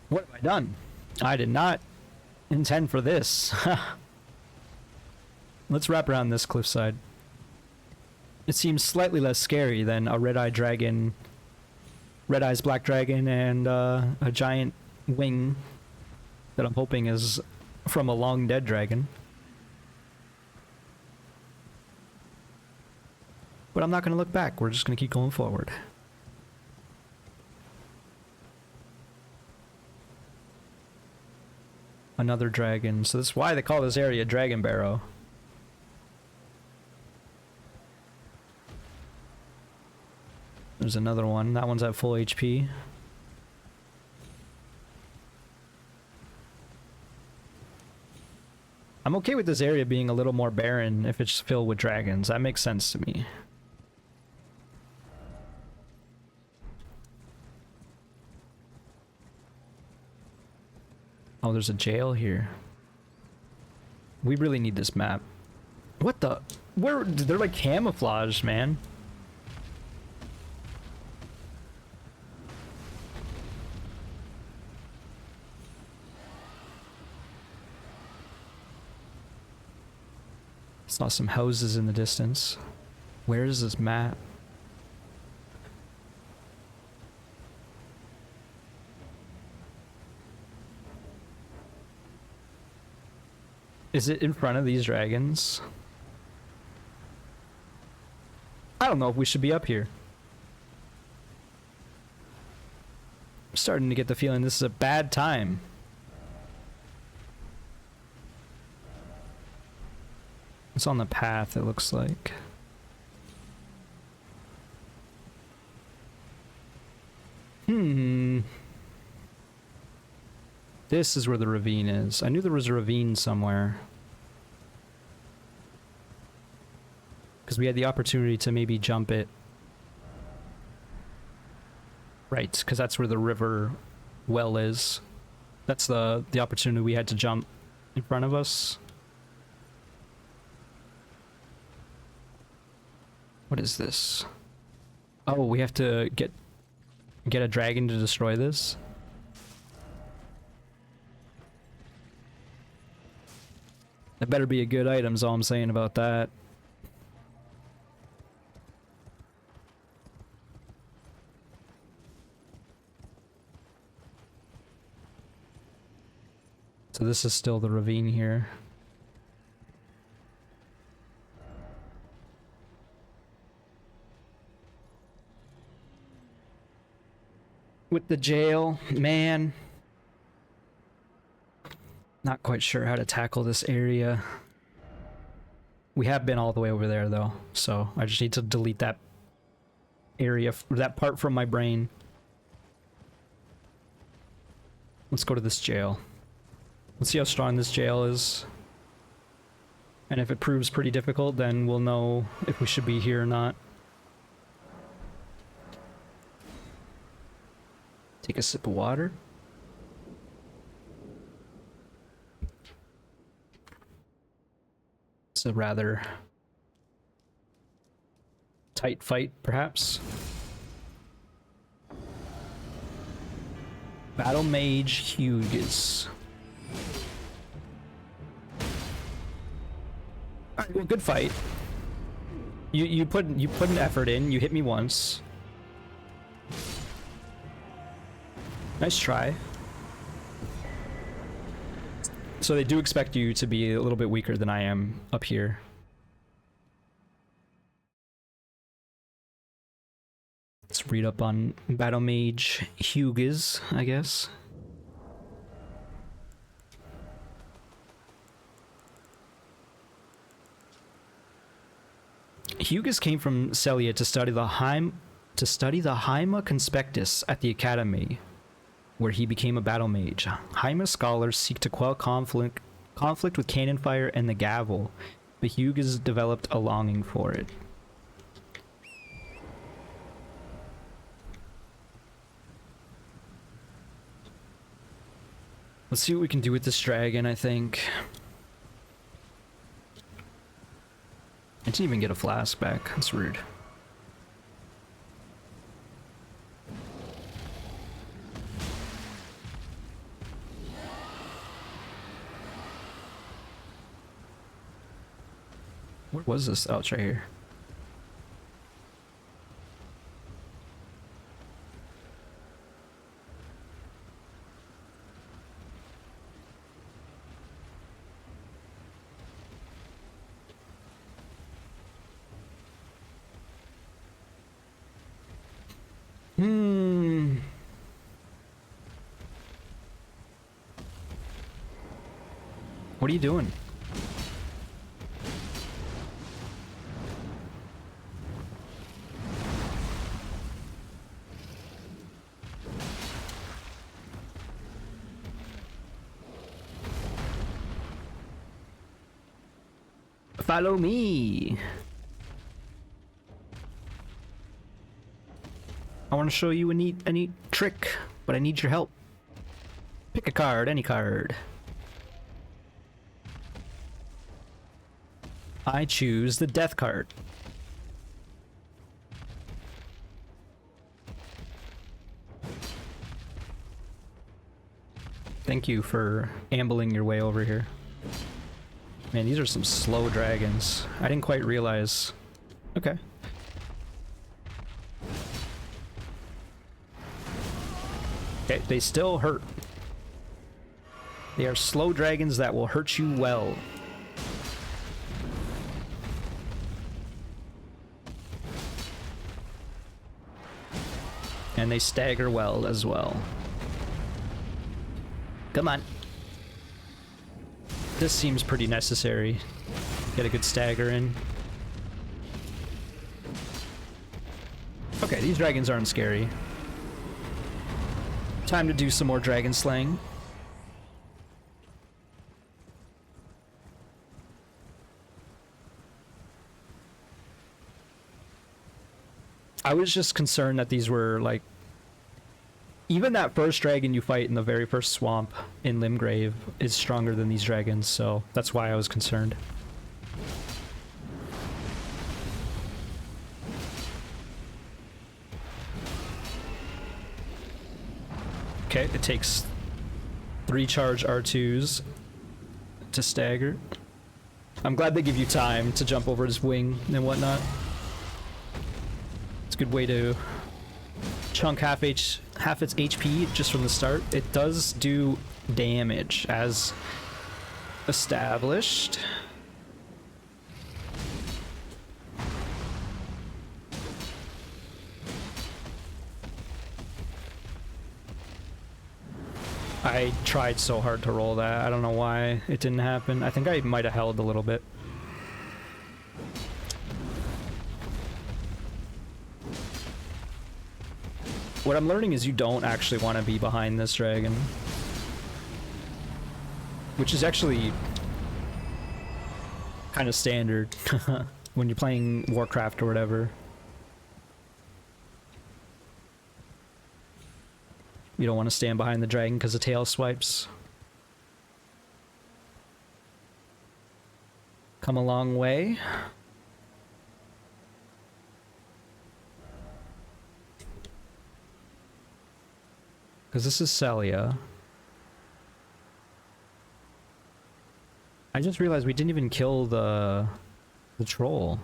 Speaker 1: What have I done? I did not intend for this. Let's wrap around this cliffside. It seems slightly less scary than a red-eyed dragon, red eyes black dragon, and a giant wing that I'm hoping is from a long dead dragon. But I'm not going to look back. We're just going to keep going forward. Another dragon. So that's why they call this area Dragon Barrow. There's another one. That one's at full HP. I'm okay with this area being a little more barren if it's filled with dragons. That makes sense to me. Oh, there's a jail here. We really need this map. What the? Where? They're like camouflaged, man. Saw some houses in the distance. Where is this map? Is it in front of these dragons? I don't know if we should be up here. I'm starting to get the feeling this is a bad time. It's on the path, it looks like. This is where the ravine is. I knew there was a ravine somewhere. Because we had the opportunity to maybe jump it. Right, because that's where the river well is. That's the opportunity we had to jump in front of us. What is this? Oh, we have to get a dragon to destroy this? That better be a good item, is all I'm saying about that. So this is still the ravine here. With the jail, man. Not quite sure how to tackle this area. We have been all the way over there though, so I just need to delete that area, that part from my brain. Let's go to this jail. Let's see how strong this jail is. And if it proves pretty difficult, then we'll know if we should be here or not. Take a sip of water. It's a rather tight fight, perhaps. Battle Mage Hughes. Alright, well, good fight. You put an effort in. You hit me once. Nice try. So they do expect you to be a little bit weaker than I am up here. Let's read up on Battle Mage Hughes, I guess. Hughes came from Caelid to study the Haima Conspectus at the Academy, where he became a battle mage. Haima scholars seek to quell conflict with cannon fire and the gavel, but Hughes developed a longing for it. Let's see what we can do with this dragon, I think. I didn't even get a flask back. That's rude. Where was this? Oh, it's right here. What are you doing? Follow me. I want to show you a neat trick, but I need your help. Pick a card, any card. I choose the death card. Thank you for ambling your way over here. Man, these are some slow dragons. I didn't quite realize. Okay. Okay, they still hurt. They are slow dragons that will hurt you well. And they stagger well as well. Come on. This seems pretty necessary. Get a good stagger in. Okay, these dragons aren't scary. Time to do some more dragon slaying. I was just concerned that these were like... Even that first dragon you fight in the very first swamp in Limgrave is stronger than these dragons, so that's why I was concerned. Okay, it takes 3 charge R2s to stagger. I'm glad they give you time to jump over his wing and whatnot. It's a good way to chunk half its HP just from the start. It does do damage as established. I tried so hard to roll that. I don't know why it didn't happen. I think I might have held a little bit. What I'm learning is you don't actually want to be behind this dragon. Which is actually kind of standard when you're playing Warcraft or whatever. You don't want to stand behind the dragon because the tail swipes. Come a long way. Because this is Celia. I just realized we didn't even kill the troll.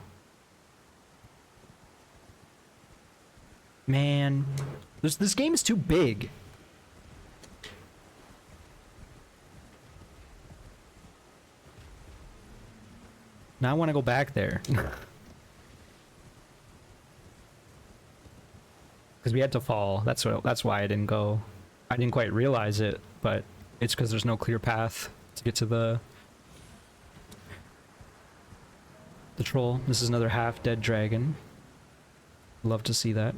Speaker 1: Man, this game is too big. Now I want to go back there. Because we had to fall. That's why I didn't go. I didn't quite realize it, but it's because there's no clear path to get to the troll. This is another half-dead dragon. Love to see that.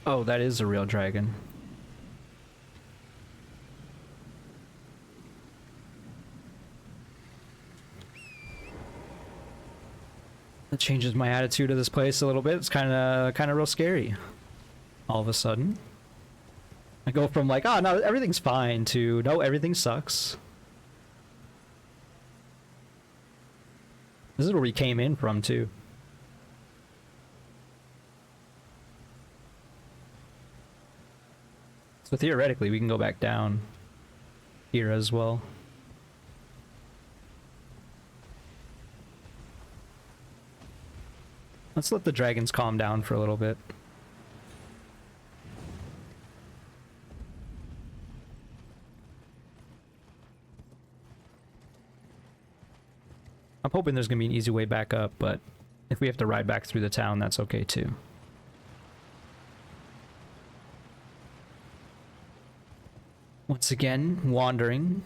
Speaker 1: Oh, that is a real dragon. That changes my attitude of this place a little bit. It's kind of real scary all of a sudden. I go from like, oh no, everything's fine to no, everything sucks. This is where we came in from too. So theoretically, we can go back down here as well. Let's let the dragons calm down for a little bit. I'm hoping there's gonna be an easy way back up, but if we have to ride back through the town, that's okay too. Once again, wandering.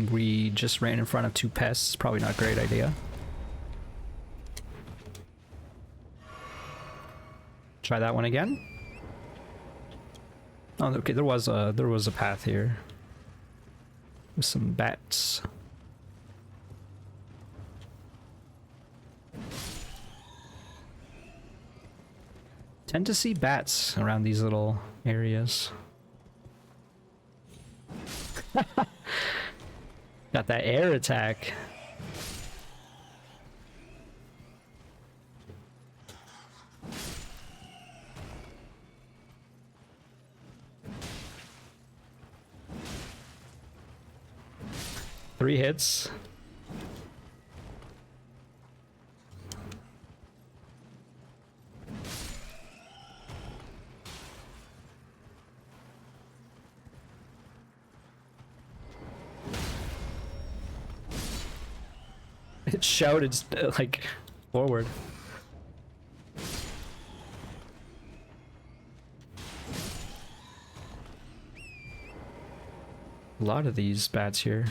Speaker 1: We just ran in front of two pests. Probably not a great idea. Try that one again. Oh, okay. There was a path here with some bats. Tend to see bats around these little areas. Got that air attack. Three hits. It shouted like forward. A lot of these bats here.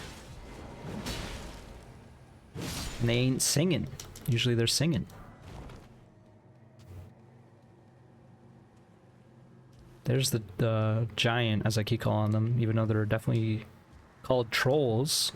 Speaker 1: And they ain't singing. Usually they're singing. There's the giant, as I keep calling them, even though they're definitely called trolls.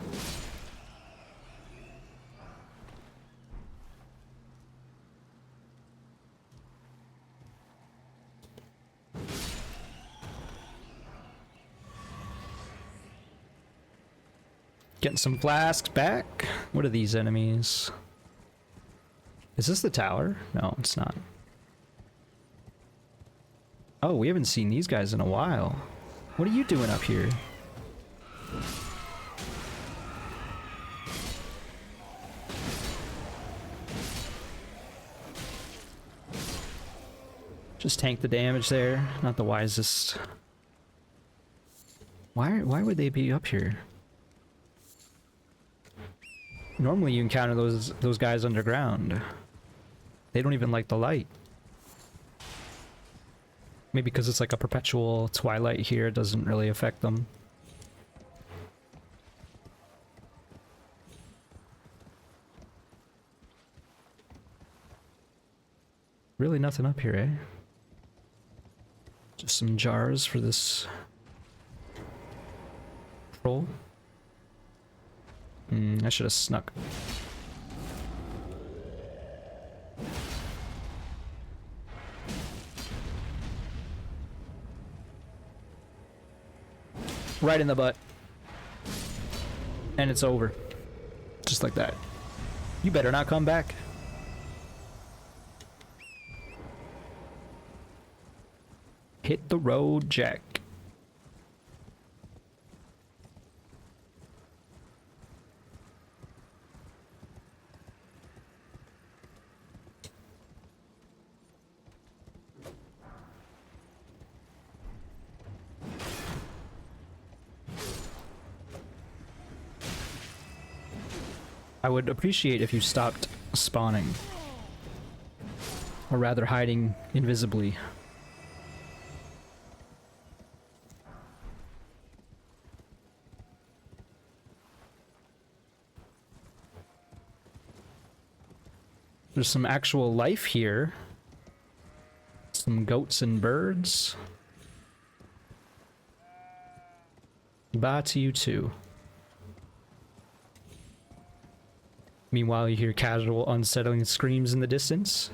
Speaker 1: Getting some flasks back. What are these enemies? Is this the tower? No, it's not. Oh, we haven't seen these guys in a while. What are you doing up here? Just tank the damage there. Not the wisest. Why would they be up here? Normally you encounter those guys underground. They don't even like the light. Maybe because it's like a perpetual twilight here, it doesn't really affect them. Really nothing up here, eh? Just some jars for this troll. I should have snuck. Right in the butt. And it's over. Just like that. You better not come back. Hit the road, Jack. I would appreciate if you stopped spawning. Or rather hiding invisibly. There's some actual life here. Some goats and birds. Bye to you too. Meanwhile, you hear casual, unsettling screams in the distance.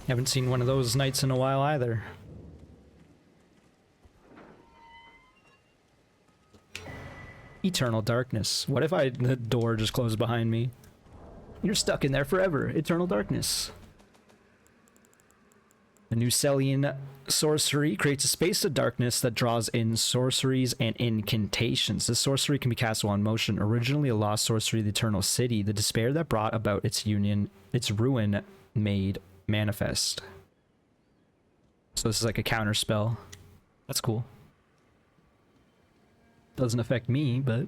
Speaker 1: Haven't seen one of those knights in a while either. Eternal darkness. What if the door just closed behind me? You're stuck in there forever. Eternal darkness. The new Celian sorcery creates a space of darkness that draws in sorceries and incantations. This sorcery can be cast while in motion. Originally a lost sorcery of the Eternal City, the despair that brought about its ruin made manifest. So this is like a counter spell. That's cool. Doesn't affect me, but...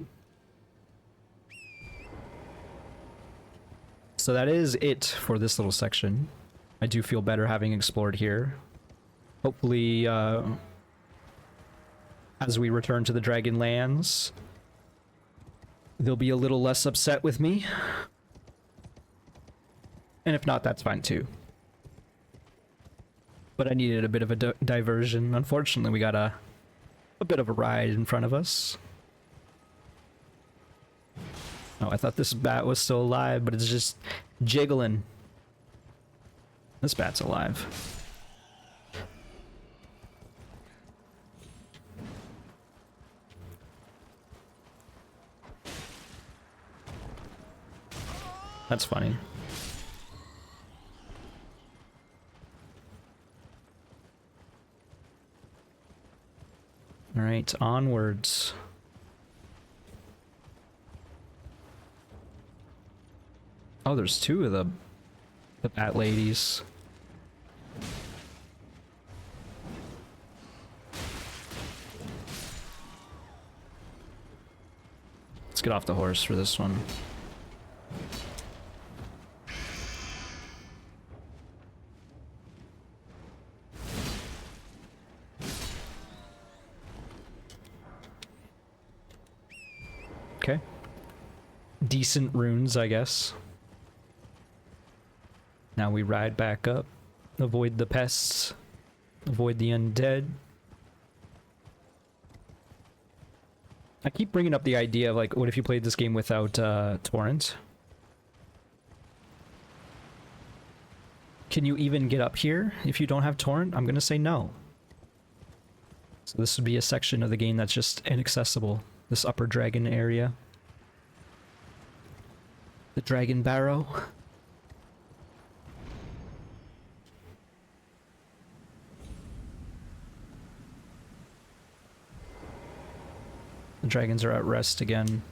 Speaker 1: So that is it for this little section. I do feel better having explored here. Hopefully, as we return to the Dragonlands, they'll be a little less upset with me. And if not, that's fine too. But I needed a bit of a diversion. Unfortunately, we got a bit of a ride in front of us. Oh, I thought this bat was still alive, but it's just jiggling. This bat's alive. That's funny. All right, onwards. Oh, there's two of the bat ladies. Let's get off the horse for this one. Okay. Decent runes, I guess. Now we ride back up, avoid the pests, avoid the undead. I keep bringing up the idea of, like, what if you played this game without torrent? Can you even get up here if you don't have torrent? I'm gonna say no. So this would be a section of the game that's just inaccessible. This upper dragon area. The Dragon Barrow. The dragons are at rest again.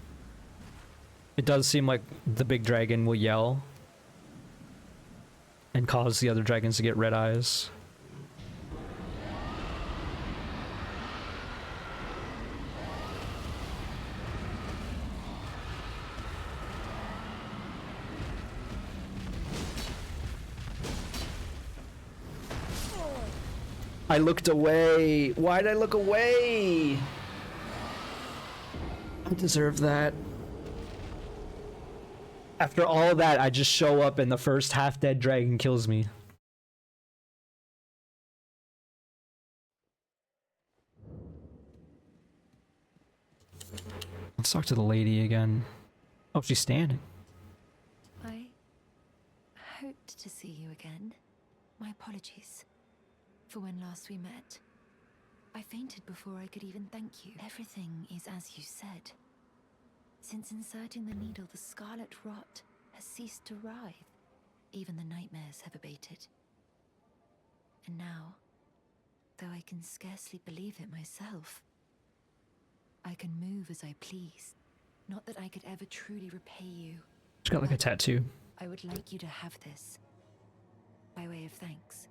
Speaker 1: It does seem like the big dragon will yell and cause the other dragons to get red eyes. I looked away. Why'd I look away? I deserve that. After all of that, I just show up and the first half-dead dragon kills me. Let's talk to the lady again. Oh, she's standing.
Speaker 3: I hoped to see you again. My apologies for when last we met. I fainted before I could even thank you. Everything is as you said. Since inserting the needle, the scarlet rot has ceased to writhe. Even the nightmares have abated. And now, though I can scarcely believe it myself, I can move as I please. Not that I could ever truly repay you.
Speaker 1: She's got like a tattoo.
Speaker 3: I would like you to have this, by way of thanks.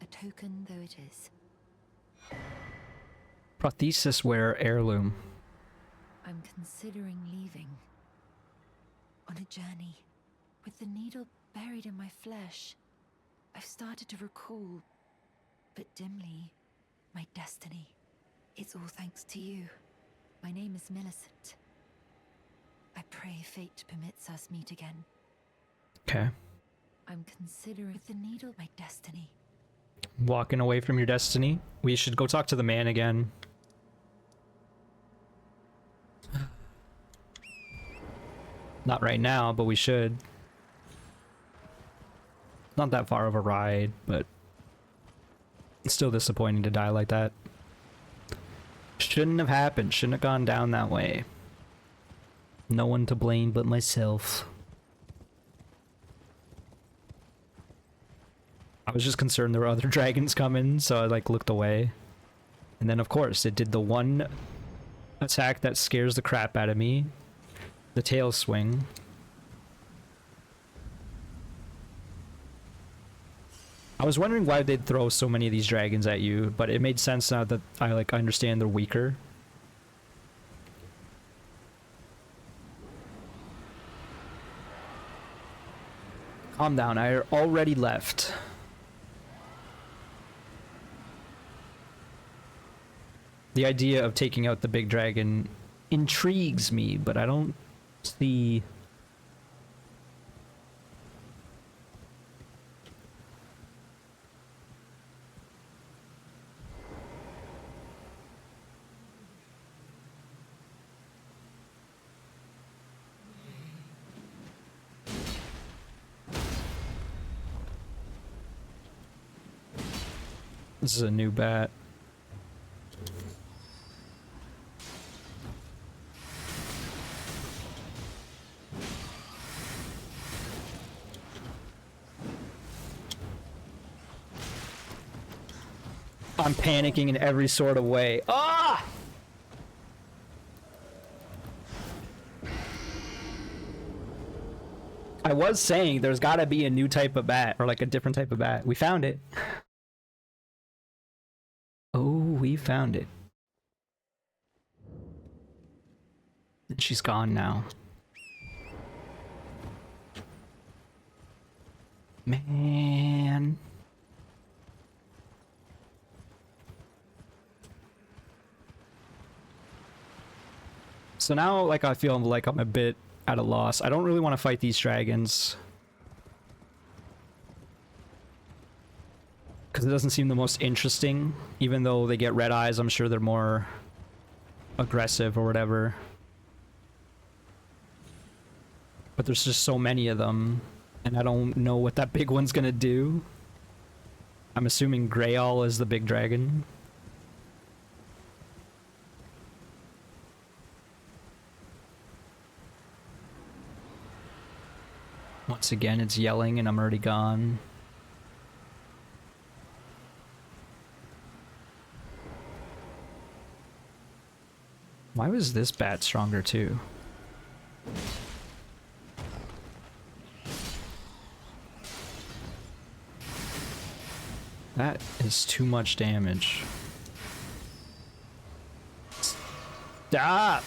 Speaker 3: A token though it is.
Speaker 1: Prosthesis wear heirloom.
Speaker 3: I'm considering leaving. On a journey. With the needle buried in my flesh, I've started to recall, but dimly, my destiny. It's all thanks to you. My name is Millicent. I pray fate permits us meet again.
Speaker 1: Okay.
Speaker 3: I'm considering the needle my destiny.
Speaker 1: Walking away from your destiny. We should go talk to the man again. Not right now, but we should. Not that far of a ride, but it's still disappointing to die like that. Shouldn't have happened. Shouldn't have gone down that way. No one to blame but myself. I was just concerned there were other dragons coming, so I like looked away. And then of course it did the one attack that scares the crap out of me. The tail swing. I was wondering why they'd throw so many of these dragons at you, but it made sense now that I understand they're weaker. Calm down, I already left. The idea of taking out the big dragon intrigues me, but I don't see... This is a new bat. I'm panicking in every sort of way. Ah! I was saying there's gotta be a new type of bat, or like a different type of bat. We found it. Oh, we found it. And she's gone now. Man. So now, like, I feel like I'm a bit at a loss. I don't really want to fight these dragons. Because it doesn't seem the most interesting. Even though they get red eyes, I'm sure they're more aggressive or whatever. But there's just so many of them. And I don't know what that big one's gonna do. I'm assuming Grail is the big dragon. Once again, it's yelling and I'm already gone. Why was this bat stronger too? That is too much damage. Stop!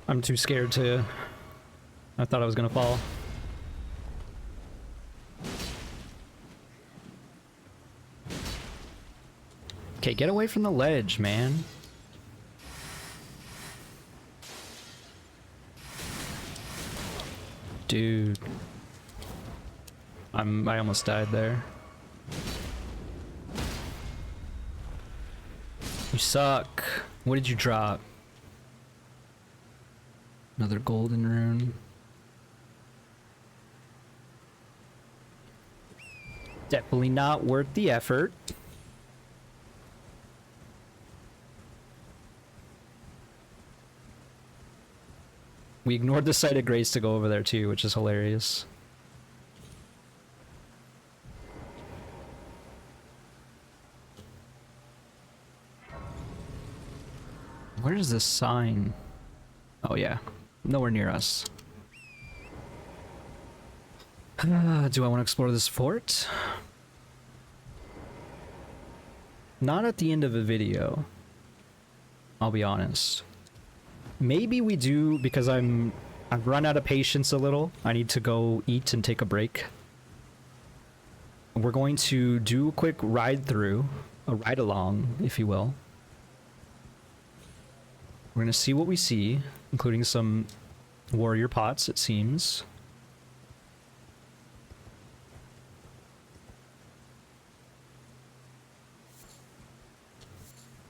Speaker 1: I'm too scared to... I thought I was gonna fall. Okay, get away from the ledge, man. Dude. I almost died there. You suck. What did you drop? Another golden rune. Definitely not worth the effort. We ignored the site of grace to go over there too, which is hilarious. Where is this sign? Oh yeah, nowhere near us. Do I want to explore this fort? Not at the end of a video. I'll be honest. Maybe we do, because I've run out of patience a little. I need to go eat and take a break. We're going to do a quick ride through, a ride along, if you will. We're going to see what we see, including some warrior pots, it seems.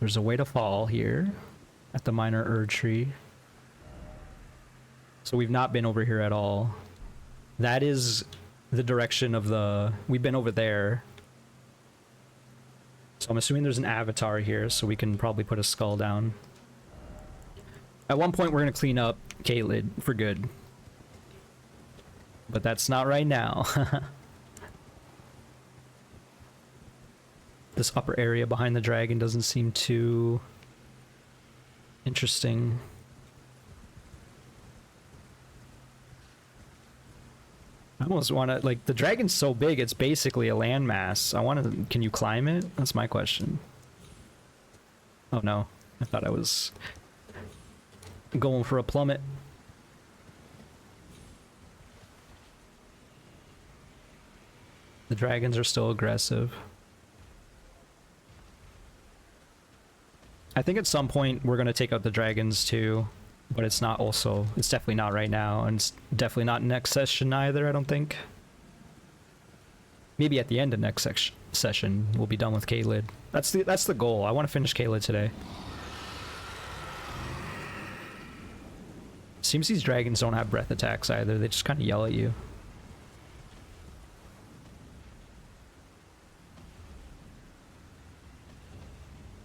Speaker 1: There's a way to fall here at the minor Erd tree. So we've not been over here at all. That is the direction of the... We've been over there. So I'm assuming there's an avatar here, so we can probably put a skull down. At one point we're going to clean up Caelid for good. But that's not right now. This upper area behind the dragon doesn't seem too interesting. I almost want to, like, the dragon's so big, it's basically a landmass. I want to, can you climb it? That's my question. Oh no, I thought I was going for a plummet. The dragons are still aggressive. I think at some point we're going to take out the dragons too, but it's not also, it's definitely not right now, and it's definitely not next session either, I don't think. Maybe at the end of next session we'll be done with Caelid. That's the goal. I want to finish Caelid today. Seems these dragons don't have breath attacks either, they just kind of yell at you.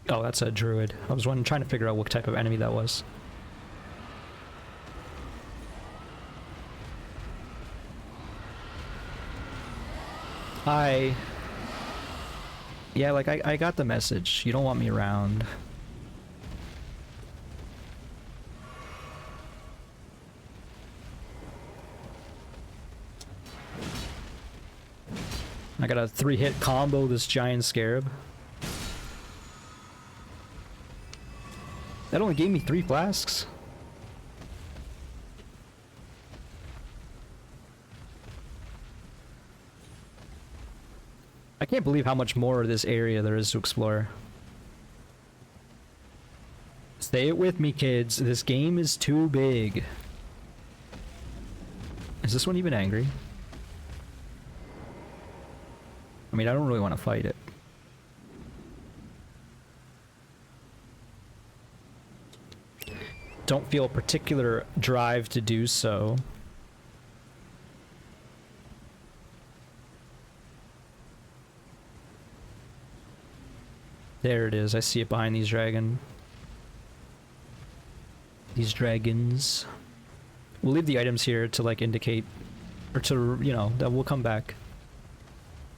Speaker 1: Oh, that's a druid. I was trying to figure out what type of enemy that was. Hi. Yeah, like, I got the message. You don't want me around. I got a 3-hit combo this giant scarab. That only gave me 3 flasks. I can't believe how much more of this area there is to explore. Stay it with me, kids. This game is too big. Is this one even angry? I mean, I don't really want to fight it. Don't feel a particular drive to do so. There it is. I see it behind these dragons. We'll leave the items here to like indicate, or to, you know, that we'll come back.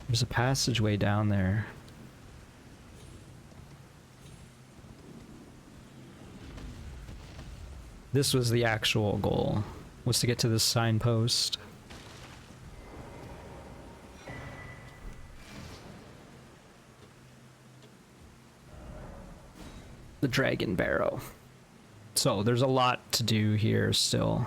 Speaker 1: There's a passageway down there. This was the actual goal, was to get to this signpost. The dragon barrow. So there's a lot to do here still.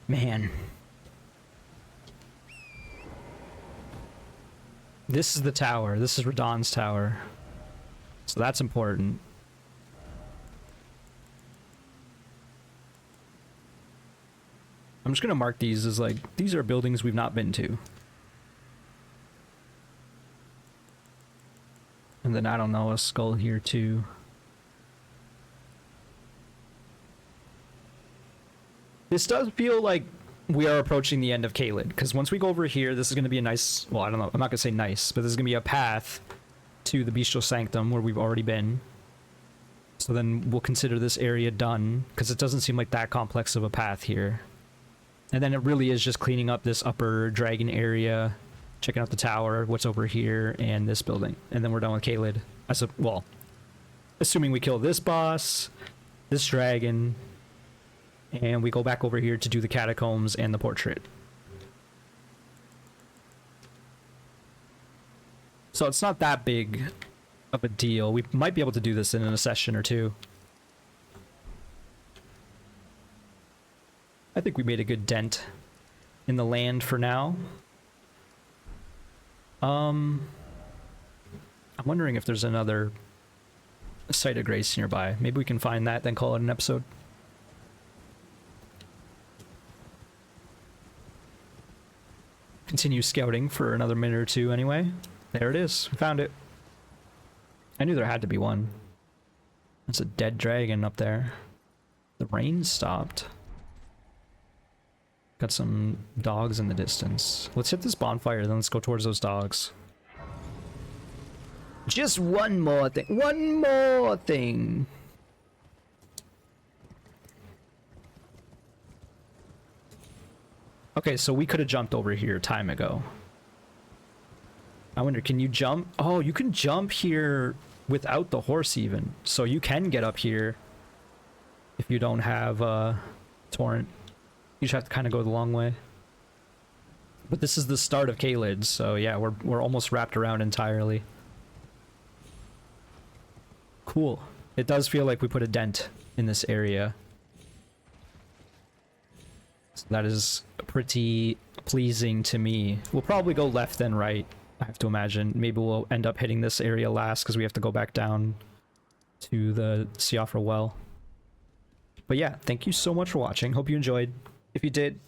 Speaker 1: Man. This is the tower. This is Radahn's tower. So that's important. I'm just gonna mark these as like, these are buildings we've not been to. And then, I don't know, a skull here too. This does feel like we are approaching the end of Caelid, because once we go over here, this is going to be a nice, well, I don't know, I'm not going to say nice, but this is going to be a path to the Bestial Sanctum where we've already been. So then we'll consider this area done, because it doesn't seem like that complex of a path here. And then it really is just cleaning up this upper dragon area, checking out the tower, what's over here, and this building. And then we're done with Caelid. Well, assuming we kill this boss, this dragon, and we go back over here to do the catacombs and the portrait. So it's not that big of a deal. We might be able to do this in a session or two. I think we made a good dent in the land for now. I'm wondering if there's another site of grace nearby. Maybe we can find that, then call it an episode. continue scouting for another minute or two anyway. There it is. We found it. I knew there had to be one. That's a dead dragon up there. The rain stopped. Got some dogs in the distance. Let's hit this bonfire, then let's go towards those dogs. Just one more thing. One more thing. Okay, so we could have jumped over here time ago. I wonder, can you jump? Oh, you can jump here without the horse even. So you can get up here if you don't have torrent. You just have to kind of go the long way. But this is the start of Caelid, so yeah, we're almost wrapped around entirely. Cool. It does feel like we put a dent in this area. So that is pretty pleasing to me. We'll probably go left then right, I have to imagine. Maybe we'll end up hitting this area last because we have to go back down to the Siofra well. But yeah, thank you so much for watching. Hope you enjoyed. If you did,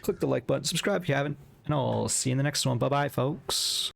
Speaker 1: click the like button, subscribe if you haven't, and I'll see you in the next one. Bye-bye, folks.